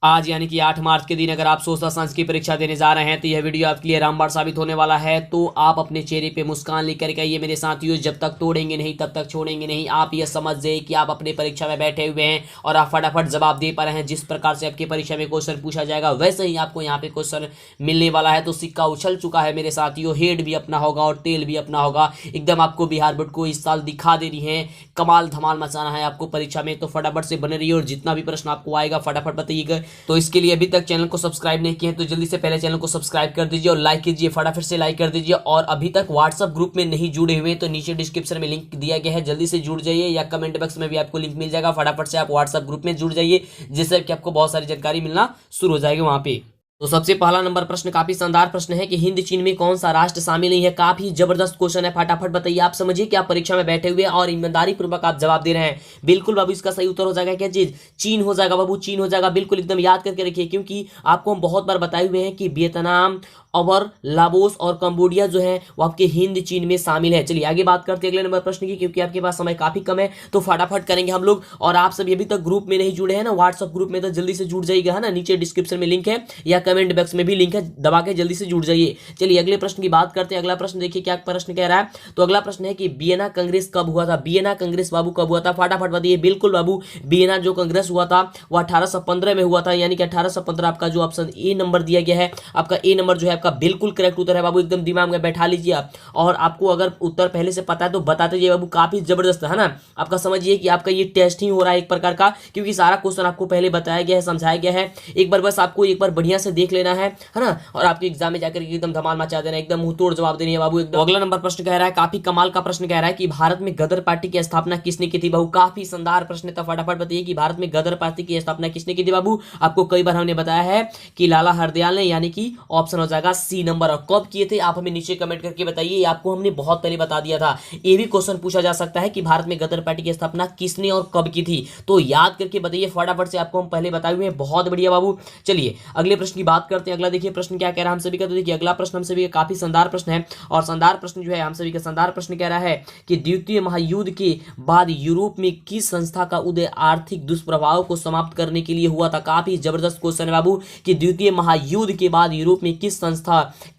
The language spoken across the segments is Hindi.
आज यानी कि 8 मार्च के दिन अगर आप सोशल साइंस की परीक्षा देने जा रहे हैं तो यह वीडियो आपके लिए रामबाण साबित होने वाला है। तो आप अपने चेहरे पे मुस्कान लेकर के आइए मेरे साथियों, जब तक तोड़ेंगे नहीं तब तक छोड़ेंगे नहीं। आप यह समझ जाइए कि आप अपने परीक्षा में बैठे हुए हैं और आप फटाफट जवाब दे पा रहे हैं। जिस प्रकार से आपकी परीक्षा में क्वेश्चन पूछा जाएगा वैसे ही आपको यहाँ पे क्वेश्चन मिलने वाला है। तो सिक्का उछल चुका है मेरे साथियों, हेड भी अपना होगा और टेल भी अपना होगा। एकदम आपको बिहार बोर्ड को इस साल दिखा दे रही है, कमाल धमाल मचाना है आपको परीक्षा में। तो फटाफट से बने रहिए और जितना भी प्रश्न आपको आएगा फटाफट बताइएगा। तो इसके लिए अभी तक चैनल को सब्सक्राइब नहीं किए हैं तो जल्दी से पहले चैनल को सब्सक्राइब कर दीजिए और लाइक कीजिए, फटाफट से लाइक कर दीजिए। और अभी तक व्हाट्सएप ग्रुप में नहीं जुड़े हुए तो नीचे डिस्क्रिप्शन में लिंक दिया गया है, जल्दी से जुड़ जाइए, या कमेंट बॉक्स में भी आपको लिंक मिल जाएगा। फटाफट से आप व्हाट्सएप ग्रुप में जुड़ जाइए जिससे कि आपको बहुत सारी जानकारी मिलना शुरू हो जाएगी वहां पे। तो सबसे पहला नंबर प्रश्न काफी शानदार प्रश्न है कि हिंद चीन में कौन सा राष्ट्र शामिल नहीं है। काफी जबरदस्त क्वेश्चन है, फटाफट बताइए। आप समझिए कि आप परीक्षा में बैठे हुए और ईमानदारी पूर्वक आप जवाब दे रहे हैं। बिल्कुल बाबू, इसका सही उत्तर हो जाएगा क्या चीज? चीन हो जाएगा बाबू, चीन हो जाएगा। बिल्कुल एकदम याद करके रखिए, क्योंकि आपको हम बहुत बार बताए हुए हैं कि वियतनाम और लाओस और कंबोडिया जो है वो आपके हिंद चीन में शामिल है। चलिए आगे बात करते हैं अगले नंबर प्रश्न की, क्योंकि आपके पास समय काफी कम है तो फटाफट करेंगे हम लोग। और आप सभी अभी तक ग्रुप में नहीं जुड़े हैं ना व्हाट्सएप ग्रुप में, तो जल्दी से जुड़ जाइएगा, है ना। नीचे डिस्क्रिप्शन में लिंक है या कमेंट बॉक्स में भी लिंक है, दबा के जल्दी से जुड़ जाइए। चलिए अगले प्रश्न की बात करते हैं। अगला प्रश्न देखिए क्या प्रश्न कह रहा है। तो अगला प्रश्न है कि वियना कांग्रेस कब हुआ था? वियना कांग्रेस बाबू कब हुआ था? फटाफट बताइए। बिल्कुल बाबू, वियना जो कांग्रेस हुआ था वो 1815 में हुआ था, यानी कि 1815 आपका जो ऑप्शन ए नंबर दिया गया है, आपका ए नंबर जो है आपका बिल्कुल करेक्ट उत्तर है बाबू। एकदम दिमाग में बैठा लीजिए आप, और आपको अगर उत्तर पहले से पता है तो बताते जाइए बाबू। काफी जबरदस्त है ना। आपका समझिए कि आपका ये टेस्ट ही हो रहा है एक प्रकार का, क्योंकि सारा क्वेश्चन आपको पहले बताया गया है, समझाया गया है। एक बार बस आपको एक बार बढ़िया से देख लेना है ना, और आपके एग्जाम में जाकर एकदम धमाल मचा देना, एकदम मुंह तोड़ जवाब देनी है बाबू एकदम। अगला नंबर प्रश्न कह रहा है, काफी कमाल का प्रश्न कह रहा है कि भारत में गदर पार्टी की स्थापना किसने की थी बाबू? काफी शानदार प्रश्न था, फटाफट बताइए कि भारत में गदर पार्टी की स्थापना किसने की थी बाबू? आपको कई बार हमने बताया है कि लाला हरदयाल ने, यानी कि ऑप्शन हो जाएगा सी नंबर। और कब किए थे आप हमें नीचे कमेंट करके बताइए। आपको हमने बहुत पहले बता दिया था। ये भी क्वेश्चन पूछा जा सकता है कि भारत में गदर पार्टी की स्थापना किसने और कब की थी, तो याद करके बताइए फटाफट से। आपको हम पहले बताए हुए हैं, बहुत बढ़िया बाबू। चलिए अगले प्रश्न की बात करते हैं। अगला देखिए प्रश्न क्या कह रहा है हम सभी का। तो देखिए अगला प्रश्न हम सभी का काफी शानदार प्रश्न है, और शानदार प्रश्न जो है हम सभी का शानदार प्रश्न कह रहा है कि द्वितीय महायुद्ध के बाद यूरोप में किस संस्था का उदय आर्थिक दुष्प्रभाव को समाप्त करने के लिए हुआ था? काफी जबरदस्त क्वेश्चन है बाबू कि द्वितीय महायुद्ध के बाद यूरोप में किस संस्था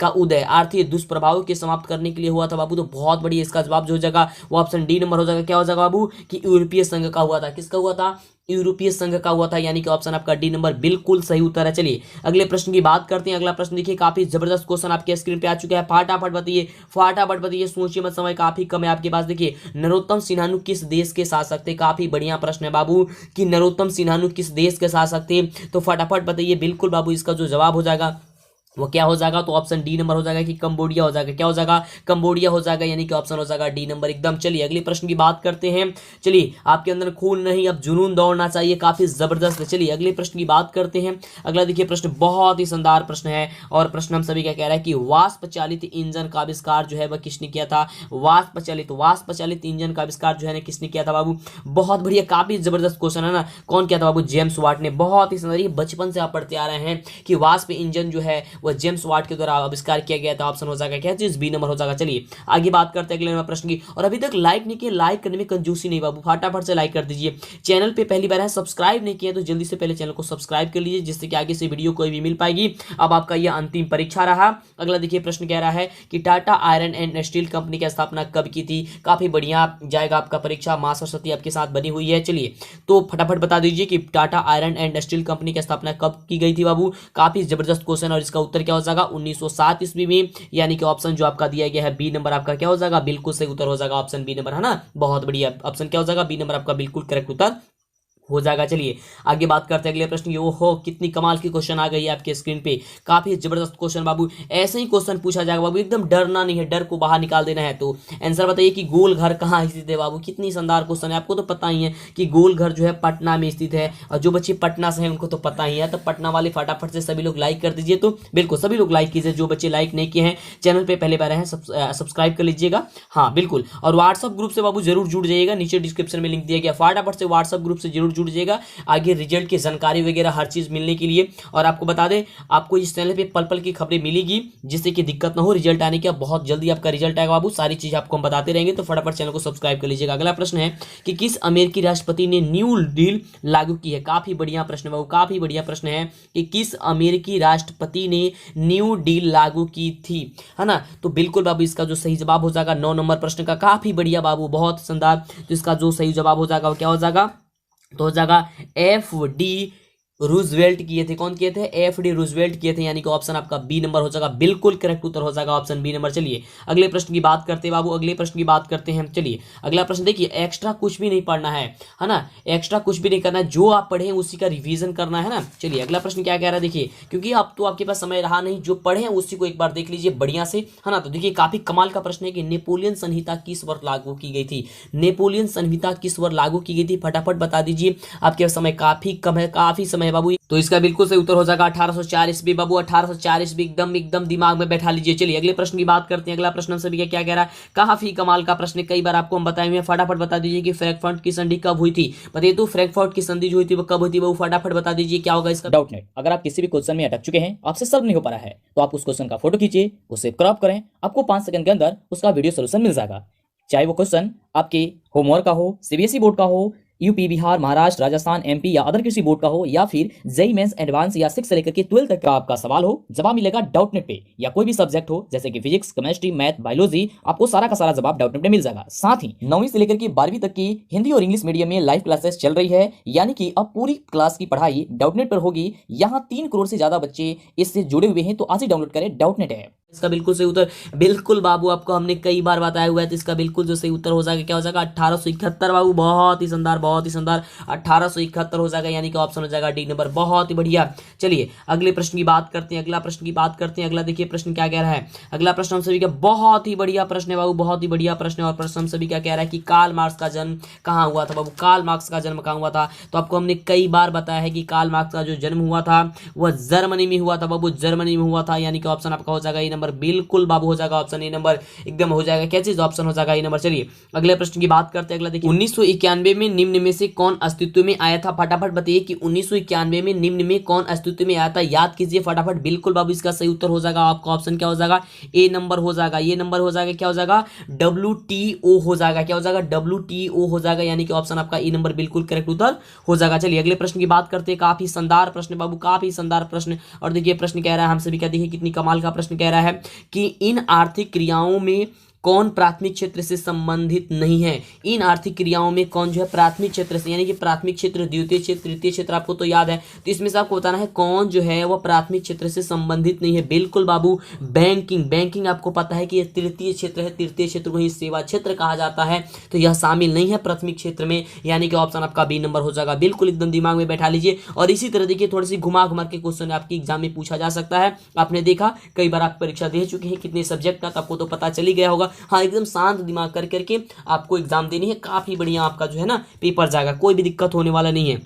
का उदय आर्थिक दुष्प्रभाव के समाप्त करने के लिए हुआ था बाबू? तो बहुत बढ़िया, इसका जवाब जो हो जाएगा वो ऑप्शन डी नंबर हो जाएगा। क्या हो जाएगा बाबू कि यूरोपीय संघ का हुआ था। किसका हुआ था? यूरोपीय संघ का हुआ था, यानी कि ऑप्शन आपका डी नंबर बिल्कुल सही उत्तर है। चलिए अगले प्रश्न की बात करते हैं। अगला प्रश्न देखिए, काफी जबरदस्त क्वेश्चन आपके स्क्रीन पे आ चुका है, फटाफट बताइए, फटाफट बताइए, सोचिए मत, समय काफी कम है आपके पास। देखिए नरोत्तम सिन्हानु किस देश के शासक थे? काफी बढ़िया प्रश्न है बाबू कि नरोत्तम सिन्हानु किस देश के शासक थे, तो फटाफट बताइए। बिल्कुल बाबू, इसका जो जवाब हो जाएगा वो क्या हो जाएगा? तो ऑप्शन डी नंबर हो जाएगा कि कंबोडिया हो जाएगा। क्या हो जाएगा? कंबोडिया हो जाएगा, यानी कि ऑप्शन हो जाएगा डी नंबर एकदम। चलिए अगले प्रश्न की बात करते हैं। चलिए आपके अंदर खून नहीं अब जुनून दौड़ना चाहिए, काफी जबरदस्त है। चलिए अगले प्रश्न की बात करते हैं। अगला देखिए प्रश्न बहुत ही शानदार प्रश्न है, और प्रश्न हम सभी क्या कह रहा है कि वाष्प चालित इंजन का आविष्कार जो है वह किसने किया था? वाष्प चालित इंजन का आविष्कार जो है किसने किया था बाबू? बहुत बढ़िया, काफी जबरदस्त क्वेश्चन है ना। कौन किया था बाबू? जेम्स वाट ने। बहुत ही शानदार, बचपन से आप पढ़ते आ रहे हैं कि वाष्प इंजन जो है वह जेम्स वाट के द्वारा आविष्कार किया गया था। ऑप्शन हो जाएगा क्या चीज? बी नंबर हो जाएगा। चलिए आगे बात करते हैं अगले नंबर प्रश्न की। और अभी तक लाइक नहीं किए, लाइक करने में कंजूसी नहीं बाबू, फटाफट से लाइक कर दीजिए। चैनल पे पहली बार है, सब्सक्राइब नहीं किया तो जल्दी से पहले चैनल को सब्सक्राइब कर लीजिए, जिससे कि आगे से वीडियो कोई भी मिल पाएगी। अब आपका यह अंतिम परीक्षा रहा। अगला देखिए प्रश्न कह रहा है कि Tata iron and steel company की स्थापना कब की थी? काफी बढ़िया जाएगा आपका परीक्षा, मां सरस्वती आपके साथ बनी हुई है। चलिए तो फटाफट बता दीजिए कि Tata iron and steel company की स्थापना कब की गई थी बाबू? काफी जबरदस्त क्वेश्चन, और इसका उत्तर क्या हो जाएगा? 1907 ईस्वी में, यानी कि ऑप्शन जो आपका दिया गया है बी नंबर आपका क्या हो जाएगा? बिल्कुल सही उत्तर हो जाएगा ऑप्शन बी नंबर, है ना। बहुत बढ़िया, ऑप्शन क्या हो जाएगा? बी नंबर आपका बिल्कुल करेक्ट उत्तर हो जाएगा। चलिए आगे बात करते हैं अगले प्रश्न की। ओहो कितनी कमाल की क्वेश्चन आ गई है आपके स्क्रीन पे, काफी जबरदस्त क्वेश्चन बाबू। ऐसे ही क्वेश्चन पूछा जाएगा बाबू, एकदम डरना नहीं है, डर को बाहर निकाल देना है। तो आंसर बताइए कि गोल घर कहाँ स्थित है बाबू? कितनी शानदार क्वेश्चन है, आपको तो पता ही है कि गोल घर जो है पटना में स्थित है, और जो बच्चे पटना से हैं उनको तो पता ही है। तो पटना वाले फटाफट से सभी लोग लाइक कर दीजिए। तो बिल्कुल सभी लोग लाइक कीजिए, जो बच्चे लाइक नहीं किए हैं चैनल पे पहले बार हैं सब्सक्राइब कर लीजिएगा, हाँ बिल्कुल। और व्हाट्सअप ग्रुप से बाबू जरूर जुड़ जाइएगा, नीचे डिस्क्रिप्शन में लिंक दिया गया, फटाफट से व्हाट्सअप ग्रुप से जरूर जुड़ जाइएगा आगे रिजल्ट की जानकारी वगैरह हर चीज मिलने के लिए। और आपको बता दें, आपको इस चैनल पे पल पल की खबरें मिलेगी, जिससे कि दिक्कत ना हो रिजल्ट आने की। बहुत जल्दी आपका रिजल्ट आएगा बाबू, सारी चीज आपको हम बताते रहेंगे, तो फटाफट चैनल को सब्सक्राइब कर लीजिएगा। अगला प्रश्न है कि किस अमेरिकी राष्ट्रपति ने न्यू डील लागू की है। काफी बढ़िया प्रश्न बाबू, काफी बढ़िया प्रश्न है कि किस अमेरिकी राष्ट्रपति ने न्यू डील लागू की थी, है ना। तो बिल्कुल बाबू इसका जो सही जवाब हो जाएगा 9 नंबर प्रश्न का, काफी बढ़िया बाबू, बहुत शानदार। तो इसका जो सही जवाब हो जाएगा वो क्या हो जाएगा, तो हो जाएगा FD रूजवेल्ट किए थे। कौन किए थे, FD रूजवेल्ट किए थे, यानी कि ऑप्शन आपका बी नंबर हो जाएगा, बिल्कुल करेक्ट उत्तर हो जाएगा ऑप्शन बी नंबर। चलिए अगले प्रश्न की बात करते हैं बाबू, अगले प्रश्न की बात करते हैं। चलिए अगला प्रश्न देखिए, एक्स्ट्रा कुछ भी नहीं पढ़ना है ना, एक्स्ट्रा कुछ भी नहीं करना है, जो आप पढ़े उसी का रिवीजन करना है ना। चलिए अगला प्रश्न क्या कह रहा है देखिए, क्योंकि अब तो आपके पास समय रहा नहीं, जो पढ़े उसी को एक बार देख लीजिए बढ़िया से, है ना। तो देखिए काफी कमाल का प्रश्न है कि नेपोलियन संहिता किस वर्ष लागू की गई थी, नेपोलियन संहिता किस वर्ष लागू की गई थी, फटाफट बता दीजिए। आपके समय काफी कम है, काफी समय है बाबू। तो इसका बिल्कुल सही उत्तर हो जाएगा 1804 ईस्वी बाबू, 1804 ईस्वी, एकदम एकदम दिमाग में बैठा लीजिए। चलिए अगले प्रश्न की बात करते हैं। अगला प्रश्न हम सभी का क्या कह रहा है, काफी कमाल का प्रश्न, कई बार आपको हम बताए हुए हैं। फटाफट बता दीजिए कि फ्रैंकफर्ट की संधि कब हुई थी। बताइए तो फ्रैंकफर्ट की संधि जो हुई थी वो कब हुई थी बाबू, फटाफट बता दीजिए क्या होगा इसका। डाउट नेट, अगर आप किसी भी क्वेश्चन में अटक चुके हैं, आपसे सॉल्व नहीं हो पा रहा है, तो आप उस क्वेश्चन का फोटो खींचिए, उसे क्रॉप करें, आपको 5 सेकंड के अंदर उसका वीडियो सोल्यूशन मिल जाएगा। चाहे वो क्वेश्चन आपके होमवर्क का हो, CBSE बोर्ड का हो, यूपी, बिहार, महाराष्ट्र, राजस्थान, MP या अदर किसी बोर्ड का हो, या फिर जेईई मेंस एडवांस या 6 से लेकर के 12 तक का आपका सवाल हो, जवाब मिलेगा डाउट नेट पे। या कोई भी सब्जेक्ट हो जैसे कि फिजिक्स, केमिस्ट्री, मैथ, बायोलॉजी, आपको सारा का सारा जवाब डाउट नेट पे मिल जाएगा। साथ ही 9वीं से लेकर के 12वीं तक की हिंदी और इंग्लिश मीडियम में लाइव क्लासेस चल रही है, यानी कि अब पूरी क्लास की पढ़ाई डाउट नेट पर होगी। यहाँ 3 करोड़ से ज्यादा बच्चे इससे जुड़े हुए हैं, तो आज ही डाउनलोड करें डाउट नेट ऐप। इसका बिल्कुल सही उत्तर, बिल्कुल बाबू आपको हमने कई बार बताया हुआ है, तो इसका बिल्कुल जो सही उत्तर हो जाएगा क्या हो जाएगा 1871 बाबू, बहुत ही शानदार, बहुत ही शानदार, 1871 हो जाएगा, यानी कि ऑप्शन हो जाएगा डी नंबर, बहुत ही बढ़िया। चलिए अगले प्रश्न की बात करते हैं, अगला प्रश्न की बात करते हैं। अगला देखिए प्रश्न क्या कह रहा है, अगला प्रश्न हम सभी का बहुत ही बढ़िया प्रश्न है बाबू, बहुत ही बढ़िया प्रश्न है। और प्रश्न हम सभी का कह रहा है कि कार्ल मार्क्स का जन्म कहाँ हुआ था बाबू, कार्ल मार्क्स का जन्म कहाँ हुआ था। तो आपको हमने कई बार बताया है कि कार्ल मार्क्स का जो जन्म हुआ था वह जर्मनी में हुआ था बाबू, जर्मनी में हुआ था, यानी कि ऑप्शन आपका हो जाएगा ए नंबर, बिल्कुल बाबू हो जाएगा ऑप्शन ए नंबर, एकदम हो जाएगा क्या चीज, ऑप्शन हो जाएगा ए नंबर। चलिए अगले प्रश्न की बात करते हैं। अगला देखिए, 1991 में निम्न में से कौन अस्तित्व में आया था। फटाफट बताइए कि 1991 में निम्न में कौन अस्तित्व में आया था, याद कीजिए फटाफट, बिल्कुल बाबू इसका सही उत्तर हो जाएगा आपका ऑप्शन क्या हो जाएगा, ए नंबर हो जाएगा, ये नंबर हो जाएगा, क्या हो जाएगा WTO हो जाएगा, क्या हो जाएगा WTO हो जाएगा, यानी कि ऑप्शन आपका ए नंबर बिल्कुल करेक्ट उत्तर हो जाएगा। चलिए अगले प्रश्न की बात करते हैं, काफी शानदार प्रश्न बाबू, काफी शानदार प्रश्न। और देखिए प्रश्न कह रहा है हम सभी का, देखिए कितनी कमाल का प्रश्न कह रहा है कि इन आर्थिक क्रियाओं में कौन प्राथमिक क्षेत्र से संबंधित नहीं है। इन आर्थिक क्रियाओं में कौन जो है प्राथमिक क्षेत्र से, यानी कि प्राथमिक क्षेत्र, द्वितीय क्षेत्र, तृतीय क्षेत्र आपको तो याद है, तो इसमें से आपको बताना है कौन जो है वो प्राथमिक क्षेत्र से संबंधित नहीं है। बिल्कुल बाबू बैंकिंग, बैंकिंग आपको पता है कि यह तृतीय क्षेत्र है, तृतीय क्षेत्र को ही सेवा क्षेत्र कहा जाता है, तो यह शामिल नहीं है प्राथमिक क्षेत्र में, यानी कि ऑप्शन आपका बी नंबर हो जाएगा, बिल्कुल एकदम दिमाग में बैठा लीजिए। और इसी तरह देखिए थोड़ी सी घुमा घुमा के क्वेश्चन आपकी एग्जाम में पूछा जा सकता है, आपने देखा कई बार आप परीक्षा दे चुके हैं कितने सब्जेक्ट का, तो आपको तो पता चल ही गया होगा। हाँ एकदम शांत दिमाग कर करके आपको एग्जाम देनी है, काफी बढ़िया आपका जो है ना पेपर जाएगा, कोई भी दिक्कत होने वाला नहीं है।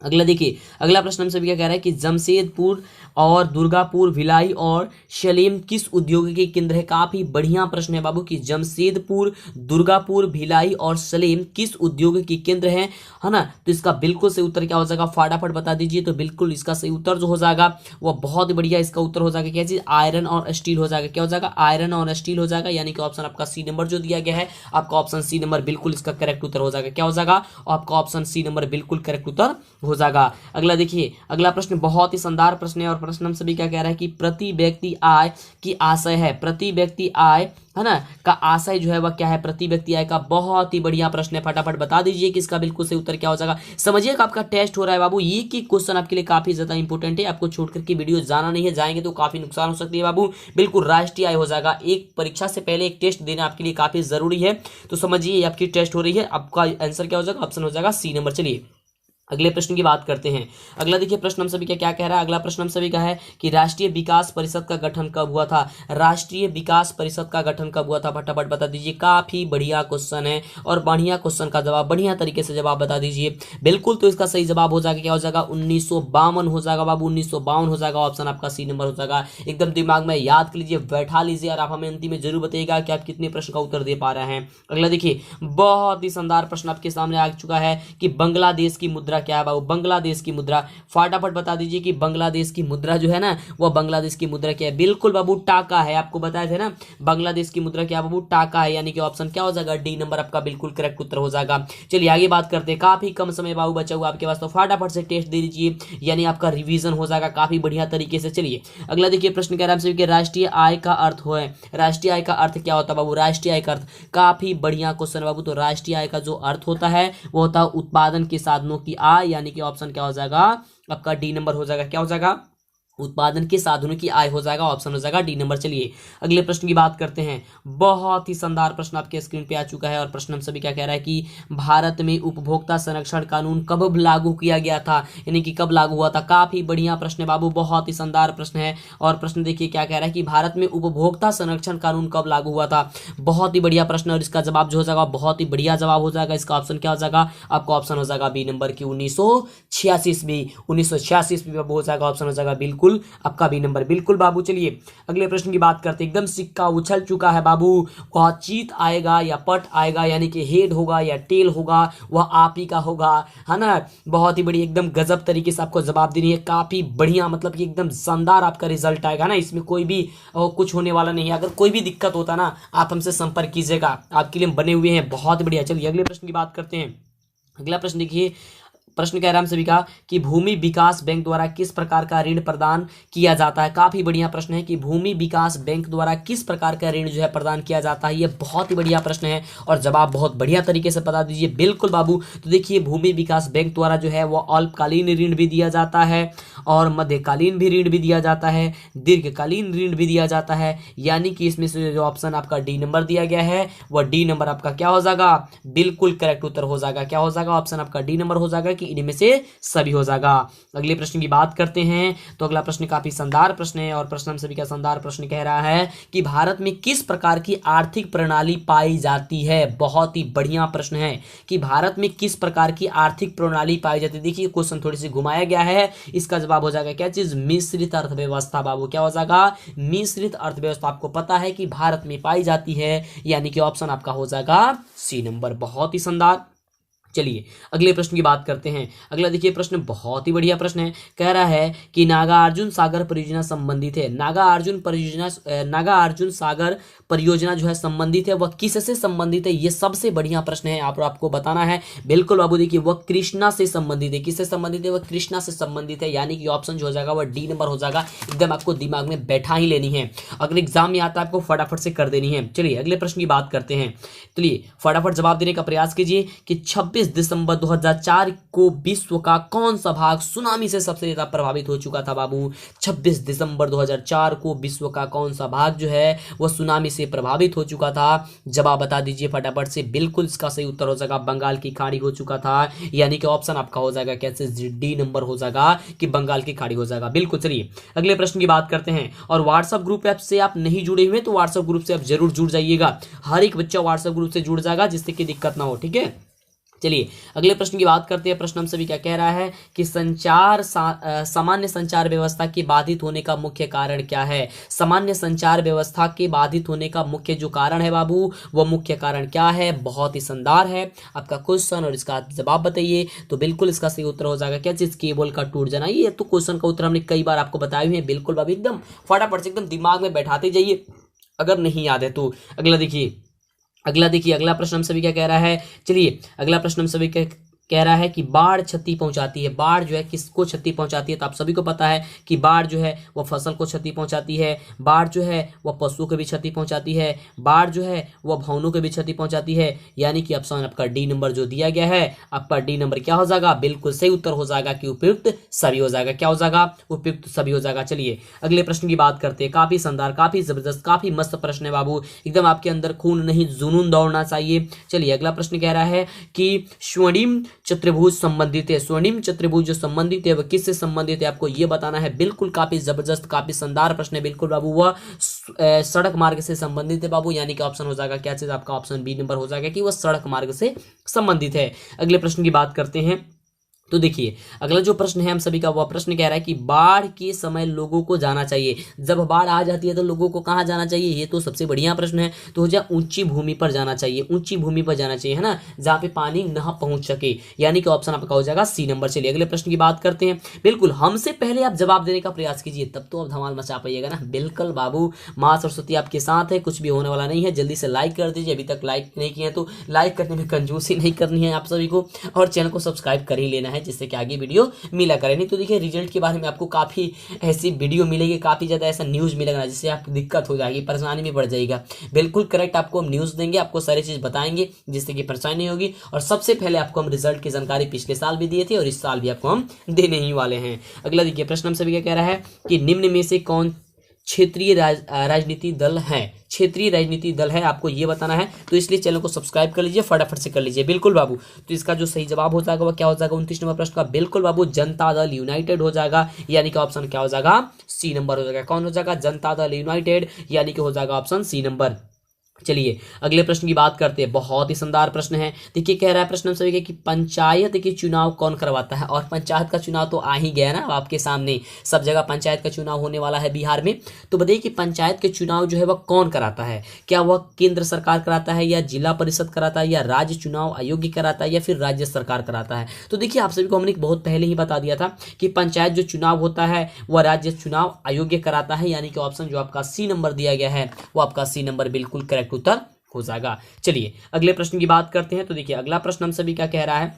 अगला देखिए, अगला प्रश्न हमसे क्या कह रहा है कि जमशेदपुर और दुर्गापुर, भिलाई और सलेम किस उद्योग के केंद्र है। काफी बढ़िया प्रश्न है बाबू कि जमशेदपुर, दुर्गापुर, भिलाई और सलेम किस उद्योग के केंद्र है ना। तो इसका बिल्कुल सही उत्तर क्या हो जाएगा, फटाफट बता दीजिए। तो बिल्कुल इसका सही उत्तर जो हो जाएगा वो बहुत ही बढ़िया, इसका उत्तर हो जाएगा क्या चीज, आयरन और स्टील हो जाएगा, क्या हो जाएगा आयरन और स्टील हो जाएगा, यानी कि ऑप्शन आपका सी नंबर जो दिया गया है, आपका ऑप्शन सी नंबर बिल्कुल इसका करेक्ट उत्तर हो जाएगा, क्या हो जाएगा आपका ऑप्शन सी नंबर बिल्कुल करेक्ट उत्तर हो जाएगा। अगला देखिए, अगला प्रश्न बहुत ही शानदार प्रश्न है। और प्रश्न हम सभी क्या कह रहा है कि प्रति व्यक्ति आय की आशय है, प्रति व्यक्ति आय है ना का आशय जो है वह क्या है, प्रति व्यक्ति आय का, बहुत ही बढ़िया प्रश्न है, फटाफट बता दीजिए कि इसका बिल्कुल सही उत्तर क्या हो जाएगा। समझिएगा आपका टेस्ट हो रहा है बाबू, ये की क्वेश्चन आपके लिए काफी ज्यादा इंपॉर्टेंट है, आपको छोड़ करके वीडियो जाना नहीं है, जाएंगे तो काफी नुकसान हो सकती है बाबू। बिल्कुल राष्ट्रीय आय हो जाएगा, एक परीक्षा से पहले एक टेस्ट देना आपके लिए काफी जरूरी है, तो समझिए आपकी टेस्ट हो रही है, आपका आंसर क्या हो जाएगा, ऑप्शन हो जाएगा सी नंबर। चलिए अगले प्रश्न की बात करते हैं। अगला देखिए प्रश्न हम सभी का क्या कह रहा है, अगला प्रश्न हम सभी का है कि राष्ट्रीय विकास परिषद का गठन कब हुआ था। राष्ट्रीय विकास परिषद का गठन कब हुआ था, फटाफट बता दीजिए। काफी बढ़िया क्वेश्चन है और बढ़िया क्वेश्चन का जवाब बढ़िया तरीके से जवाब बता दीजिए। बिल्कुल तो इसका सही जवाब हो जाएगा, क्या हो जाएगा 1952 हो जाएगा बाबू, 1952 हो जाएगा, ऑप्शन आपका सी नंबर हो जाएगा। एकदम दिमाग में याद कर लीजिए, बैठा लीजिए और आप हमें अंतिम में जरूर बताइएगा कि आप कितने प्रश्न का उत्तर दे पा रहे हैं। अगला देखिए बहुत ही शानदार प्रश्न आपके सामने आ चुका है कि बांग्लादेश की मुद्रा क्या है बाबू? बांग्लादेश की मुद्रा। फटाफट बता दीजिए कि बांग्लादेश की मुद्रा जो है ना, वह बांग्लादेश की मुद्रा क्या है? बिल्कुल बाबू टाका है। आपको बताया था ना, बांग्लादेश की मुद्रा क्या बाबू? टाका है, यानी कि ऑप्शन क्या हो जाएगा? डी नंबर आपका बिल्कुल करेक्ट उत्तर हो जाएगा। चलिए आगे बात करते हैं। काफी कम समय बाबू बचा हुआ आपके पास, तो फटाफट से टेस्ट दे दीजिए, यानी आपका रिवीजन हो जाएगा काफी बढ़िया तरीके से। चलिए अगला देखिए प्रश्न कह रहा है कि राष्ट्रीय आय का अर्थ है, राष्ट्रीय आय का अर्थ क्या होता है बाबू? राष्ट्रीय आय का अर्थ, काफी बढ़िया क्वेश्चन बाबू। तो राष्ट्रीय आय का जो अर्थ होता है वो होता है उत्पादन के साधनों की आय, यानी कि ऑप्शन क्या हो जाएगा? आपका डी नंबर हो जाएगा। क्या हो जाएगा? उत्पादन के साधनों की आय हो जाएगा, ऑप्शन हो जाएगा डी नंबर। चलिए अगले प्रश्न की बात करते हैं। बहुत ही शानदार प्रश्न आपके स्क्रीन पे आ चुका है, और प्रश्न हम सभी क्या कह रहा है कि भारत में उपभोक्ता संरक्षण कानून कब लागू किया गया था, यानी कि कब लागू हुआ था? काफी बढ़िया प्रश्न है बाबू, बहुत ही शानदार प्रश्न है। और प्रश्न देखिए क्या कह रहा है कि भारत में उपभोक्ता संरक्षण कानून कब लागू हुआ था? बहुत ही बढ़िया प्रश्न है, और इसका जवाब जो हो जाएगा बहुत ही बढ़िया जवाब हो जाएगा। इसका ऑप्शन क्या हो जाएगा? आपका ऑप्शन हो जाएगा बी नंबर की 1986 ईस्वी। 1986 ईस्वी हो जाएगा, ऑप्शन हो जाएगा बिल्कुल आपका बी नंबर। बिल्कुल बाबू। चलिए अगले प्रश्न की बात करते हैं। एकदम सिक्का उछल चुका है बाबू, वह चीत आएगा या पट आएगा, यानी कि हेड होगा या टेल होगा, वह आप ही का होगा, है ना? बहुत ही बड़ी एकदम गजब तरीके से आपको जवाब देनी है, काफी बढ़िया, मतलब कि एकदम शानदार आपका रिजल्ट आएगा ना, इसमें कोई भी कुछ होने वाला नहीं है। अगर कोई भी दिक्कत होता ना, आप हमसे संपर्क कीजिएगा, आपके लिए हम बने हुए हैं, बहुत बढ़िया। चलिए अगले प्रश्न की बात करते हैं। अगला प्रश्न देखिए, प्रश्न कह रहा है हम सभी का कि भूमि विकास बैंक द्वारा किस प्रकार का ऋण प्रदान किया जाता है? काफी बढ़िया प्रश्न है कि भूमि विकास बैंक द्वारा किस प्रकार का ऋण जो है प्रदान किया जाता है। ये बहुत ही बढ़िया प्रश्न है, और जवाब बहुत बढ़िया तरीके से बता दीजिए। बिल्कुल बाबू। तो देखिए भूमि विकास बैंक द्वारा जो है वो अल्पकालीन ऋण भी दिया जाता है, और मध्यकालीन भी ऋण भी दिया जाता है, दीर्घकालीन ऋण भी दिया जाता है, यानी कि इसमें से जो ऑप्शन आपका डी नंबर दिया गया है वह डी नंबर आपका क्या हो जाएगा? बिल्कुल करेक्ट उत्तर हो जाएगा। क्या हो जाएगा? ऑप्शन आपका डी नंबर हो जाएगा, इनमें से सभी हो जाएगा। अगले प्रश्न की बात करते हैं। तो अगला प्रश्न काफी शानदार प्रश्न है, और प्रश्न हम सभी का शानदार प्रश्न कह रहा है कि भारत में किस प्रकार की आर्थिक प्रणाली पाई जाती है? बहुत ही बढ़िया प्रश्न है कि भारत में किस प्रकार की आर्थिक प्रणाली पाई जाती है। देखिए क्वेश्चन थोड़ी सी घुमाया गया है, इसका जवाब हो जाएगा क्या चीज? मिश्रित अर्थव्यवस्था बाबू। क्या हो जाएगा? मिश्रित अर्थव्यवस्था आपको पता है कि भारत में पाई जाती है, यानी कि ऑप्शन आपका हो जाएगा सी नंबर। बहुत ही शानदार। चलिए अगले प्रश्न की बात करते हैं। अगला देखिए प्रश्न बहुत ही बढ़िया प्रश्न है, कह रहा है कि नागार्जुन सागर परियोजना संबंधित है। नागा अर्जुन सागर परियोजना जो है संबंधित है, वह किससे संबंधित है? ये सबसे बढ़िया प्रश्न है, आपको बताना है। बिल्कुल बाबू। देखिए वह कृष्णा से संबंधित है। किससे संबंधित है? वह कृष्णा से संबंधित है, यानी कि ऑप्शन जो हो जाएगा वह डी नंबर हो जाएगा। एकदम आपको दिमाग में बैठा ही लेनी है, अगर एग्जाम में आता है आपको फटाफट से कर देनी है। चलिए अगले प्रश्न की बात करते हैं। चलिए फटाफट जवाब देने का प्रयास कीजिए कि 26 दिसंबर 2004 को विश्व का कौन सा भाग सुनामी से सबसे ज्यादा प्रभावित हो चुका था बाबू? 26 दिसंबर 2004 को विश्व का कौन सा भाग जो है वह सुनामी से प्रभावित हो चुका था? जवाब बता दीजिए फटाफट से। बिल्कुल इसका सही उत्तर हो जाएगा बंगाल की खाड़ी हो चुका था, यानी कि ऑप्शन आपका हो जाएगा कैसे? डी नंबर हो जाएगा कि बंगाल की खाड़ी हो जाएगा। बिल्कुल। चलिए अगले प्रश्न की बात करते हैं। और व्हाट्सएप ग्रुप ऐप से आप नहीं जुड़े हुए तो व्हाट्सएप ग्रुप से आप जरूर जुड़ जाइएगा। हर एक बच्चा व्हाट्सएप ग्रुप से जुड़ जाएगा, जिससे कि दिक्कत ना हो, ठीक है? चलिए अगले प्रश्न की बात करते हैं। प्रश्न हम सभी क्या कह रहा है कि सामान्य संचार व्यवस्था के बाधित होने का मुख्य कारण क्या है? सामान्य संचार व्यवस्था के बाधित होने का मुख्य जो कारण है बाबू, वह मुख्य कारण क्या है? बहुत ही शानदार है आपका क्वेश्चन, और इसका जवाब बताइए। तो बिल्कुल इसका सही उत्तर हो जाएगा क्या चीज? केबल का टूट जाना। ये तो क्वेश्चन का उत्तर हमने कई बार आपको बताए हुए हैं। बिल्कुल बाबू, एकदम फटाफट से एकदम दिमाग में बैठाते जाइए अगर नहीं याद है तो। अगला देखिए अगला प्रश्न हम सभी क्या कह रहा है। चलिए अगला प्रश्न हम सभी कह रहा है कि बाढ़ क्षति पहुंचाती है। बाढ़ जो है किसको क्षति पहुंचाती है? तो आप सभी को पता है कि बाढ़ जो है वह फसल को क्षति पहुंचाती है, बाढ़ जो है वह पशुओं को भी क्षति पहुंचाती है, बाढ़ जो है वह भवनों को भी क्षति पहुंचाती है, यानी कि ऑप्शन आपका डी नंबर जो दिया गया है, आपका डी नंबर क्या हो जाएगा? बिल्कुल सही उत्तर हो जाएगा कि उपयुक्त सभी हो जाएगा। क्या हो जाएगा? उपयुक्त सभी हो जाएगा। चलिए अगले प्रश्न की बात करते हैं। काफी शानदार, काफी जबरदस्त, काफी मस्त प्रश्न है बाबू, एकदम आपके अंदर खून नहीं जुनून दौड़ना चाहिए। चलिए अगला प्रश्न कह रहा है कि स्वर्णिम चतुर्भुज संबंधित है। स्वर्णिम चतुर्भुज जो संबंधित है वह किससे संबंधित है? आपको यह बताना है। बिल्कुल काफी जबरदस्त, काफी शानदार प्रश्न है। बिल्कुल बाबू, वह सड़क मार्ग से संबंधित है बाबू, यानी कि ऑप्शन हो जाएगा क्या चीज? आपका ऑप्शन बी नंबर हो जाएगा कि वह सड़क मार्ग से संबंधित है। अगले प्रश्न की बात करते हैं। तो देखिए अगला जो प्रश्न है हम सभी का, वह प्रश्न कह रहा है कि बाढ़ के समय लोगों को जाना चाहिए, जब बाढ़ आ जाती है तो लोगों को कहाँ जाना चाहिए, ये तो सबसे बढ़िया प्रश्न है। तो हो जाए ऊंची भूमि पर जाना चाहिए, ऊंची भूमि पर जाना चाहिए, है ना, जहाँ पे पानी न पहुंच सके, यानी कि ऑप्शन आपका हो जाएगा सी नंबर। चलिए अगले प्रश्न की बात करते हैं। बिल्कुल हमसे पहले आप जवाब देने का प्रयास कीजिए, तब तो आप धमाल मचा पाइएगा ना। बिल्कुल बाबू, माँ सरस्वती आपके साथ है, कुछ भी होने वाला नहीं है। जल्दी से लाइक कर दीजिए, अभी तक लाइक नहीं किया है तो लाइक करने में कंजूसी नहीं करनी है आप सभी को, और चैनल को सब्सक्राइब कर ही लेना है, जिससे कि आगे वीडियो मिला करे। नहीं तो देखिए रिजल्ट के बारे में आपको काफ़ी ऐसी वीडियो मिलेगी, काफ़ी ज़्यादा ऐसा न्यूज़ मिलेगा जिससे आपको दिक्कत हो जाएगी, परेशानी में बढ़ जाएगा। बिल्कुल करेक्ट आपको हम न्यूज़ देंगे, आपको सारी चीज़ बताएंगे जिससे कि परेशानी नहीं होगी। और सबसे पहले आपको हम रिजल्ट की जानकारी पिछले साल भी दिए थे और इस साल भी आपको हम देने ही वाले हैं। अगला देखिए प्रश्न हम सभी क्या कह रहा है कि निम्न में से कौन क्षेत्रीय राजनीति दल है, क्षेत्रीय राजनीति दल है, आपको ये बताना है। तो इसलिए चैनल को सब्सक्राइब कर लीजिए, फटाफट से कर लीजिए। बिल्कुल बाबू, तो इसका जो सही जवाब हो जाएगा वह क्या हो जाएगा 29 नंबर प्रश्न का, बिल्कुल बाबू जनता दल यूनाइटेड हो जाएगा, यानी कि ऑप्शन क्या हो जाएगा सी नंबर हो जाएगा। कौन हो जाएगा, जनता दल यूनाइटेड, यानी कि हो जाएगा ऑप्शन सी नंबर। चलिए अगले प्रश्न की बात करते हैं, बहुत ही शानदार प्रश्न है। देखिए कह रहा है प्रश्न हम सभी कि पंचायत के चुनाव कौन करवाता है, और पंचायत का चुनाव तो आ ही गया ना आपके सामने, सब जगह पंचायत का चुनाव होने वाला है बिहार में। तो बताइए कि पंचायत के चुनाव जो है वह कौन कराता है, क्या वह केंद्र सरकार कराता है, या जिला परिषद कराता है, या राज्य चुनाव आयोग कराता है, या फिर राज्य सरकार कराता है। तो देखिए आप सभी को हमने बहुत पहले ही बता दिया था कि पंचायत जो चुनाव होता है वह राज्य चुनाव आयोग कराता है, यानी कि ऑप्शन जो आपका सी नंबर दिया गया है वो आपका सी नंबर बिल्कुल करेक्ट उत्तर हो जाएगा। चलिए अगले प्रश्न की बात करते हैं। तो देखिए अगला प्रश्न हम सभी क्या कह रहा है,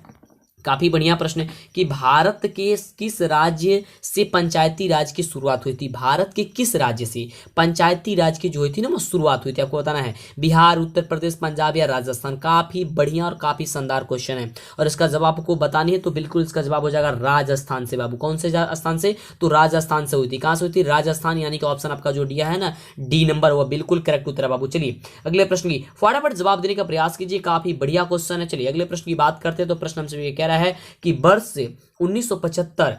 काफी बढ़िया प्रश्न है कि भारत के किस राज्य से पंचायती राज की शुरुआत हुई थी, भारत के किस राज्य से पंचायती राज की जो हुई थी ना वो शुरुआत हुई थी, आपको बताना है। बिहार, उत्तर प्रदेश, पंजाब या राजस्थान। काफी बढ़िया और काफी शानदार क्वेश्चन है, और इसका जवाब आपको बतानी है। तो बिल्कुल इसका जवाब हो जाएगा राजस्थान से बाबू। कौन से स्थान से, तो राजस्थान से हुई थी। कहां से हुई थी, राजस्थान, यानी कि ऑप्शन आपका जो दिया है ना डी नंबर, वो बिल्कुल करेक्ट उत्तर है बाबू। चलिए अगले प्रश्न की फटाफट जवाब देने का प्रयास कीजिए, काफी बढ़िया क्वेश्चन है। चलिए अगले प्रश्न की बात करते हैं। तो प्रश्न हमसे ये कह रहा है कि वर्ष 1975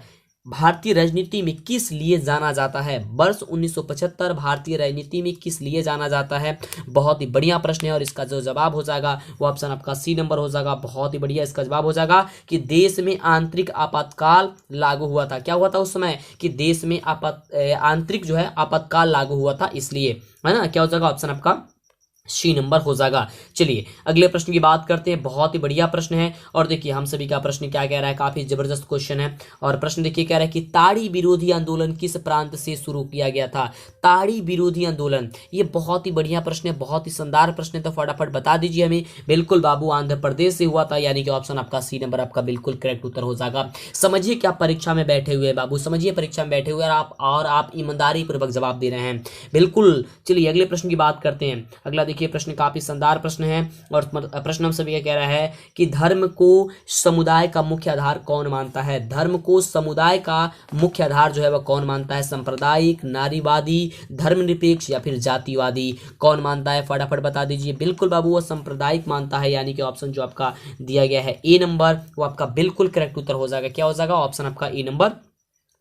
भारतीय राजनीति में किस लिए जाना जाता है, वर्ष 1975 भारतीय राजनीति में किस लिए जाना जाता है। बहुत ही बढ़िया प्रश्न है, और इसका जो जवाब हो जाएगा वो ऑप्शन आपका सी नंबर हो जाएगा। बहुत ही बढ़िया, इसका जवाब हो जाएगा कि देश में आंतरिक आपातकाल लागू हुआ था। क्या हुआ था उस समय, कि देश में आंतरिक जो है आपातकाल लागू हुआ था, इसलिए, है ना। क्या हो जाएगा ऑप्शन आपका सी नंबर हो जाएगा। चलिए अगले प्रश्न की बात करते हैं, बहुत ही बढ़िया प्रश्न है। और देखिए हम सभी का प्रश्न क्या कह रहा है, काफी जबरदस्त क्वेश्चन है। और प्रश्न देखिए कह रहा है कि ताड़ी विरोधी आंदोलन किस प्रांत से शुरू किया गया था, ताड़ी विरोधी आंदोलन, ये बहुत ही बढ़िया प्रश्न है, बहुत ही शानदार प्रश्न है। तो फटाफट बता दीजिए हमें। बिल्कुल बाबू आंध्र प्रदेश से हुआ था, यानी कि ऑप्शन आपका सी नंबर आपका बिल्कुल करेक्ट उत्तर हो जाएगा। समझिए क्या परीक्षा में बैठे हुए हैं बाबू, समझिए परीक्षा में बैठे हुए और आप ईमानदारी पूर्वक जवाब दे रहे हैं, बिल्कुल। चलिए अगले प्रश्न की बात करते हैं। अगला देखिए प्रश्न काफी शानदार प्रश्न है, और प्रश्न हम सभी कह रहा है कि धर्म को समुदाय का मुख्य आधार कौन मानता है, धर्म को समुदाय का मुख्य आधार जो है वह कौन मानता है, सांप्रदायिक, नारीवादी, धर्मनिरपेक्ष या फिर जातिवादी, कौन मानता है, फटाफट बता दीजिए। बिल्कुल बाबू वो सांप्रदायिक मानता है, यानी कि ऑप्शन जो आपका दिया गया है ए नंबर वो आपका बिल्कुल करेक्ट उत्तर हो जाएगा। क्या हो जाएगा, ऑप्शन आपका ए नंबर